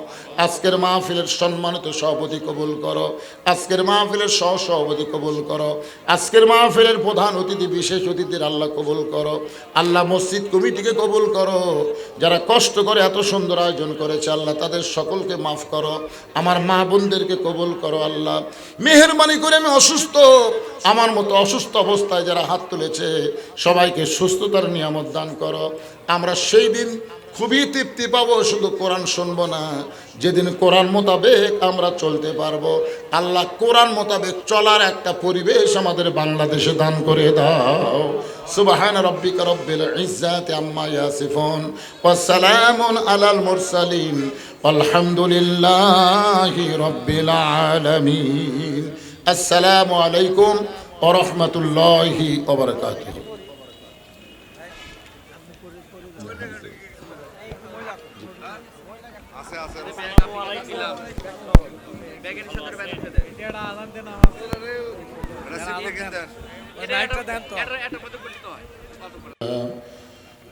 [SPEAKER 1] আজকের মাহফিলের সম্মানিত সভাপতি কবুল করো, আজকের মাহফিলের সহসভাপতি কবুল করো, আজকের মাহফিলের প্রধান অতিথি বিশেষ অতিথির আল্লাহ কবুল করো। আল্লাহ মসজিদ কমিটিকে কবুল করো, যারা কষ্ট করে এত সুন্দর আয়োজন করেছে আল্লাহ তাদের সকলকে মাফ করো। আমার মা বোনদেরকে কবুল করো আল্লাহ। মেহেরবানি করে আমি অসুস্থ, আমার মতো অসুস্থ অবস্থায় যারা হাত তুলেছে সবাইকে সুস্থতার নিয়ামত দান করো। আমরা সেই দিন খুবই তৃপ্তি পাবো, শুধু কোরআন শুনবো না, যেদিন কোরআন মোতাবেক আমরা চলতে পারবো। আল্লাহ কোরআন মোতাবেক চলার একটা পরিবেশ আমাদের বাংলাদেশে দান করে দাও। সুবহান রাব্বিকা রব্বিল ইজ্জাতি আম্মা ইয়াসিফুন ওয়া সালামুন আলাল মুরসালিন আলহামদুলিল্লাহি রাব্বিল আলামিন। আসসালামু আলাইকুম ওয়া রাহমাতুল্লাহি ওয়া বারাকাতুহু।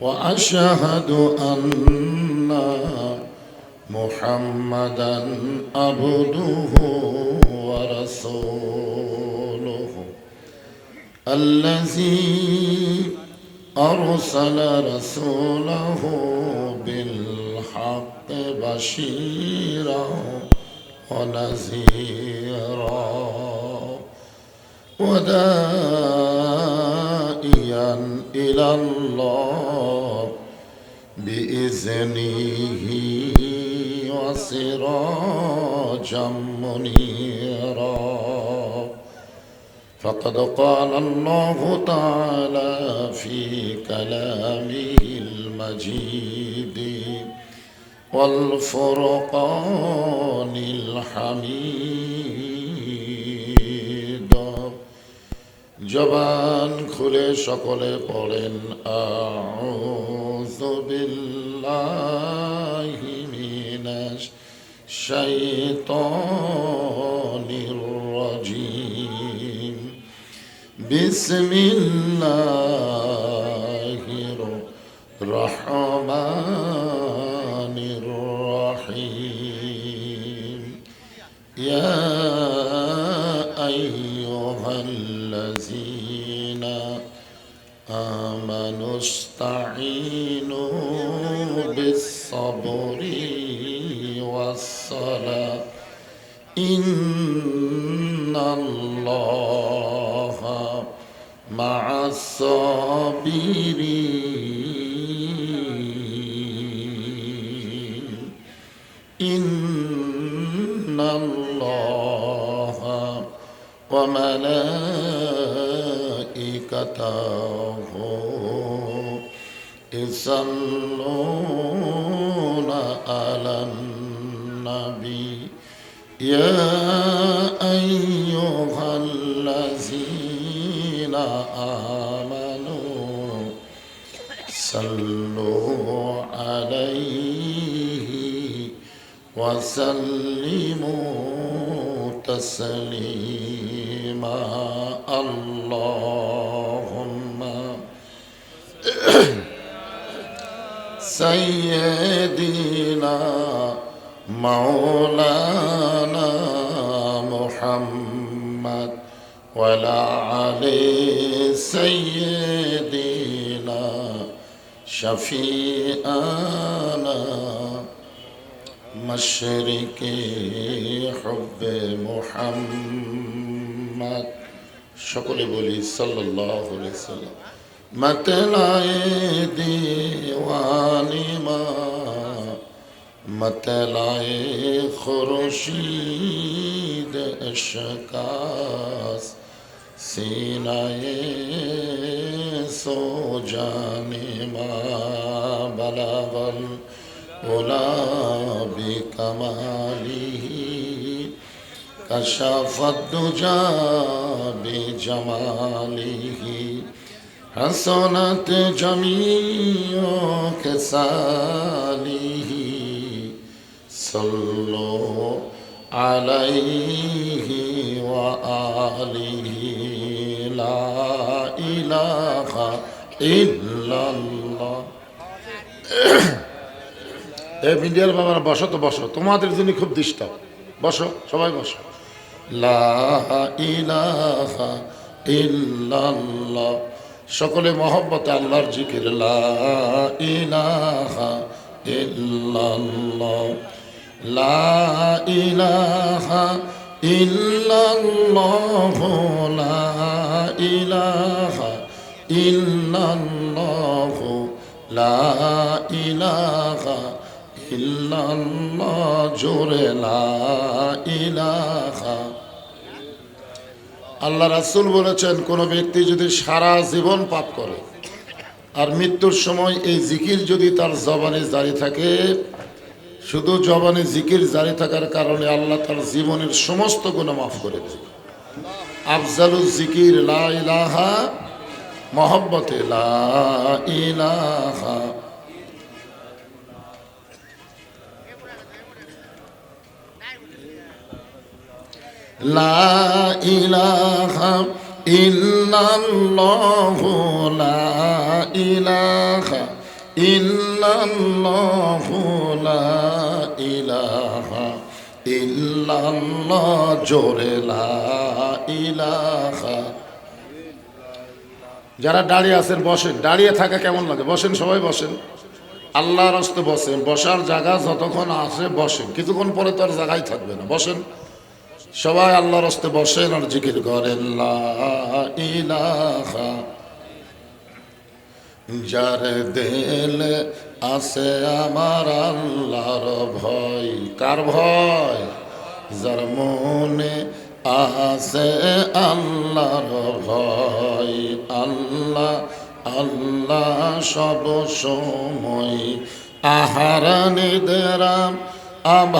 [SPEAKER 1] وأشهد أن محمدا عبده ورسوله الذي أرسل رسوله بالحق بشيرا ونذيرا وداعيا إلى الله بإذنه وسراجا منيرا. فقد قال الله تعالى في كلامه المجيد والفرقان الحميد. জবান খুলে সকলে পড়েন আউযু বিল্লাহি মিনাশ শাইতানির রাজিম। বিসমিল্লাহির রহমানির রহিম। ইয়া আইয়ুহাল্লাযীনা আমানু ইসতাঈনু বিস-সাবরি ওয়াস-সালাহ ইন্নাল্লাহা মা'আস সাবিরিন ইন্নাল্লাহা ওয়া মালাইকাতাহু ইসাল্লুনা আলান নাবী ইয়া আইয়ুহাল্লাযীনা আমানু সাল্লু আলাইহি ওয়া সাল্লিমু তাসলিমা আল্লাহুম্মা সাইয়্যিদিনা মাওলানা মুহাম্মদ ওয়া আলা আলি সাইয়্যিদিনা শাফিআনা মাশরিকি হুব্বে মুহাম্মদ। সকলে বলি সাল্লাল্লাহু আলাইহি ওয়াসাল্লাম। मतलाए दीवानी मतलाए खुर्शीद अशकास सीनाए सो जाने बलावल उला बिकमालिही कशफत दुजा बिजमालिही हसनत जमीओ के सालिही सल्लो अलैहि व आलिहि ला इलाहा इल्लल्लाह। ए মিডিয়ার বাবারা বসো তো বসো, তোমাদের জন্য খুব ডিস্টার্ব। বসো সবাই বসো। লা ইলাহা ইল্লাল্লাহ। সকলে মহব্বতে আল্লাহর জিকির। লা ইলাহা ইল্লাল্লাহ লা ইলাহা ইল্লাল্লাহ লা ইলাহা ইল্লাল্লাহ লা ইলাহা ইল্লাল্লাহ জোরে লা ইলাহা। আল্লাহ রাসূল বলেছেন, কোন ব্যক্তি যদি সারা জীবন পাপ করে আর মৃত্যুর সময় এই জিকির যদি তার জবানে জারি থাকে, শুধু জবানে জিকির জারি থাকার কারণে আল্লাহ তার জীবনের সমস্ত গুনাহ মাফ করে দেবে। আফজালুজ জিকির লা ইলাহা, মহব্বতে লা ইলাহা। লা ইলাহা ইল্লাল্লাহ লা ইলাহা ইল্লাল্লাহ লা ইলাহা ইল্লাল্লাহ জোরে লা ইলাহা। যারা দাঁড়িয়ে আছেন বসেন, দাঁড়িয়ে থাকা কেমন লাগে? বসেন, সবাই বসেন। আল্লাহর রাস্তে বসেন, বসার জায়গা যতক্ষণ আছে বসেন, কিছুক্ষণ পরে তো আর জায়গায় থাকবে না। বসেন সবাই, আল্লাহর রাস্তে বসেন আর জিকির করেন লা ইলাহা। যার দিলে আছে আমার আল্লাহর ভয়, কার ভয়? যার মনে আছে আল্লাহর ভয়। আল্লাহ আল্লাহ সব সময় আহার নিদেরাম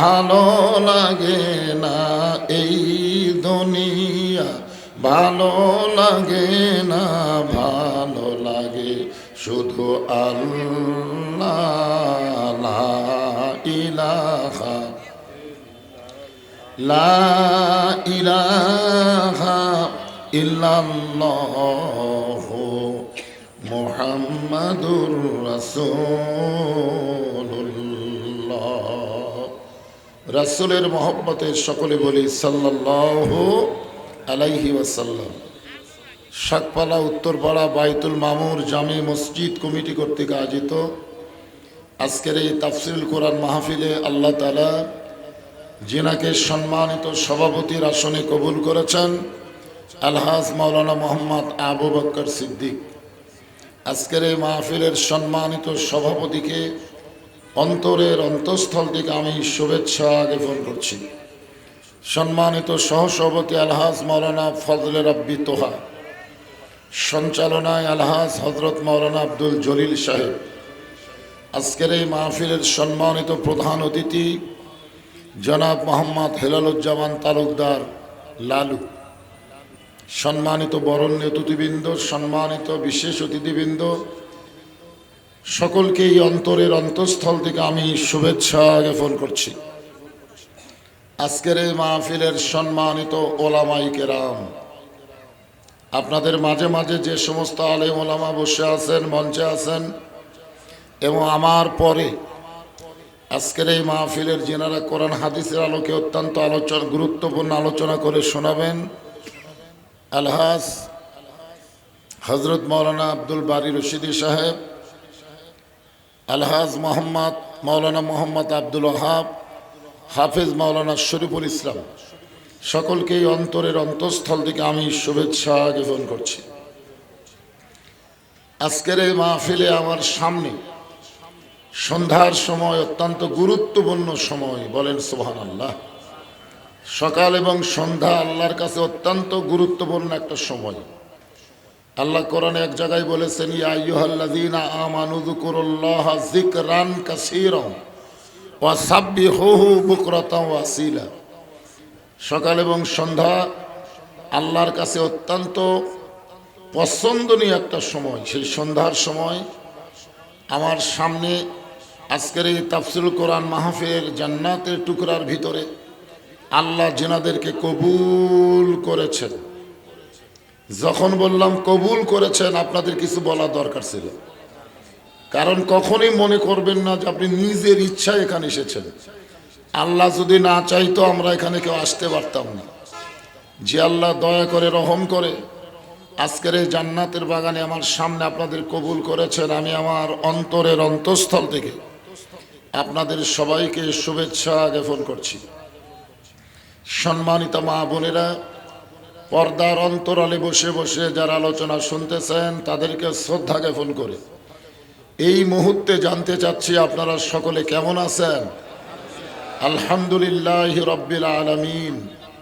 [SPEAKER 1] ভালো লাগে না এই দুনিয়া, ভালো লাগে না, ভালো লাগে শুধু আল্লাহ। লা ইলাহা লা ইলাহা ইল্লাল্লাহু মুহাম্মাদুর রাসূলুল্লাহ। রাসূলের মহব্বতে সকলে বলি সাল্লাল্লাহু আলাইহি ওয়াসাল্লাম। শাকপালা উত্তরপাড়া বাইতুল মামুর জামে মসজিদ কমিটি কর্তৃক আয়োজিত আজকের এই তাফসিরুল কোরআন মাহফিলে আল্লাহ তাআলা যিনাকে সম্মানিত সভাপতির আসনে কবুল করেছেন, আলহাজ মাওলানা মোহাম্মদ আবু বকর সিদ্দিক, আজকের এই মাহফিলের সম্মানিত সভাপতিকে অন্তরের অন্তঃস্থল থেকে আমি শুভেচ্ছা জ্ঞাপন করছি। সম্মানিত সহসভাপতি আলহাজ মাওলানা ফজলে রাব্বি তোহা, সঞ্চালনায় আলহাজ হজরত মাওলানা আব্দুল জলিল সাহেব, আজকের এই মাহফিলের সম্মানিত প্রধান অতিথি জনাব মোহাম্মদ হেলালুজ্জামান তালুকদার লালু, সম্মানিত বরেণ্য অতিথিবৃন্দ, সম্মানিত বিশেষ অতিথিবৃন্দ, সকলকেই অন্তরের অন্তঃস্থল থেকে আমি শুভেচ্ছা জ্ঞাপন করছি। আজকের এই মাহফিলের সম্মানিত ওলামায়ে কেরাম, আপনাদের মাঝে মাঝে যে সমস্ত আলেম ওলামা বসে আছেন, মঞ্চে আছেন, এবং আমার পরে আজকের এই মাহফিলের যিনারা কোরআন হাদিসের আলোকে অত্যন্ত গুরুত্বপূর্ণ আলোচনা করে শোনাবেন, আলহাজ হজরত মাওলানা আব্দুল বারী রশিদি সাহেব, আলহাজ মাওলানা মোহাম্মদ আব্দুল ওয়াহাব, হাফেজ মাওলানা শরীফুল ইসলাম, সকলকেই অন্তরের অন্তঃস্থল থেকে আমি শুভেচ্ছা জ্ঞাপন করছি। আজকের এই মাহফিলে আমার সামনে সন্ধ্যার সময় অত্যন্ত গুরুত্বপূর্ণ সময়, বলেন সুবহানাল্লাহ। সকাল এবং সন্ধ্যা আল্লাহর কাছে অত্যন্ত গুরুত্বপূর্ণ একটা সময়। আল্লাহ কোরআনে এক জায়গায় বলেছেন, ইয়া আইয়ুহাল্লাযীনা আমানু যকুরুল্লাহা যিকরান কাসীরা ওয়া সাব্বিহুহু বুকরাতাও ওয়া আসীলা। সকাল এবং সন্ধ্যা আল্লাহর কাছে অত্যন্ত পছন্দনীয় একটা সময়। সেই সন্ধ্যার সময় আমার সামনে আজকের এই তাফসীরুল কোরআন মাহফিলের জান্নাতের টুকরার ভিতরে আল্লাহ যেনাদেরকে কবুল করেছেন, যখন বললাম কবুল করেছেন, আপনাদের কিছু বলা দরকার ছিল। কারণ কখনোই মনে করবেন না যে আপনি নিজের ইচ্ছায় এখানে এসেছেন। আল্লাহ যদি না চাইতো আমরা এখানে কেউ আসতে পারতাম না। যে আল্লাহ দয়া করে রহম করে আজকের এই জান্নাতের বাগানে আমার সামনে আপনাদের কবুল করেছেন, আমি আমার অন্তরের অন্তঃস্থল থেকে আপনাদের সবাইকে শুভেচ্ছা জ্ঞাপন করছি। সম্মানিত মা বোনেরা, পর্দার অন্তরালে বসে বসে যারা আলোচনা শুনতেছেন তাদেরকে শ্রদ্ধা জ্ঞাপন করে এই মুহূর্তে জানতে চাচ্ছি আপনারা সকলে কেমন আছেন? আলহামদুলিল্লাহি রাব্বিল আলামিন।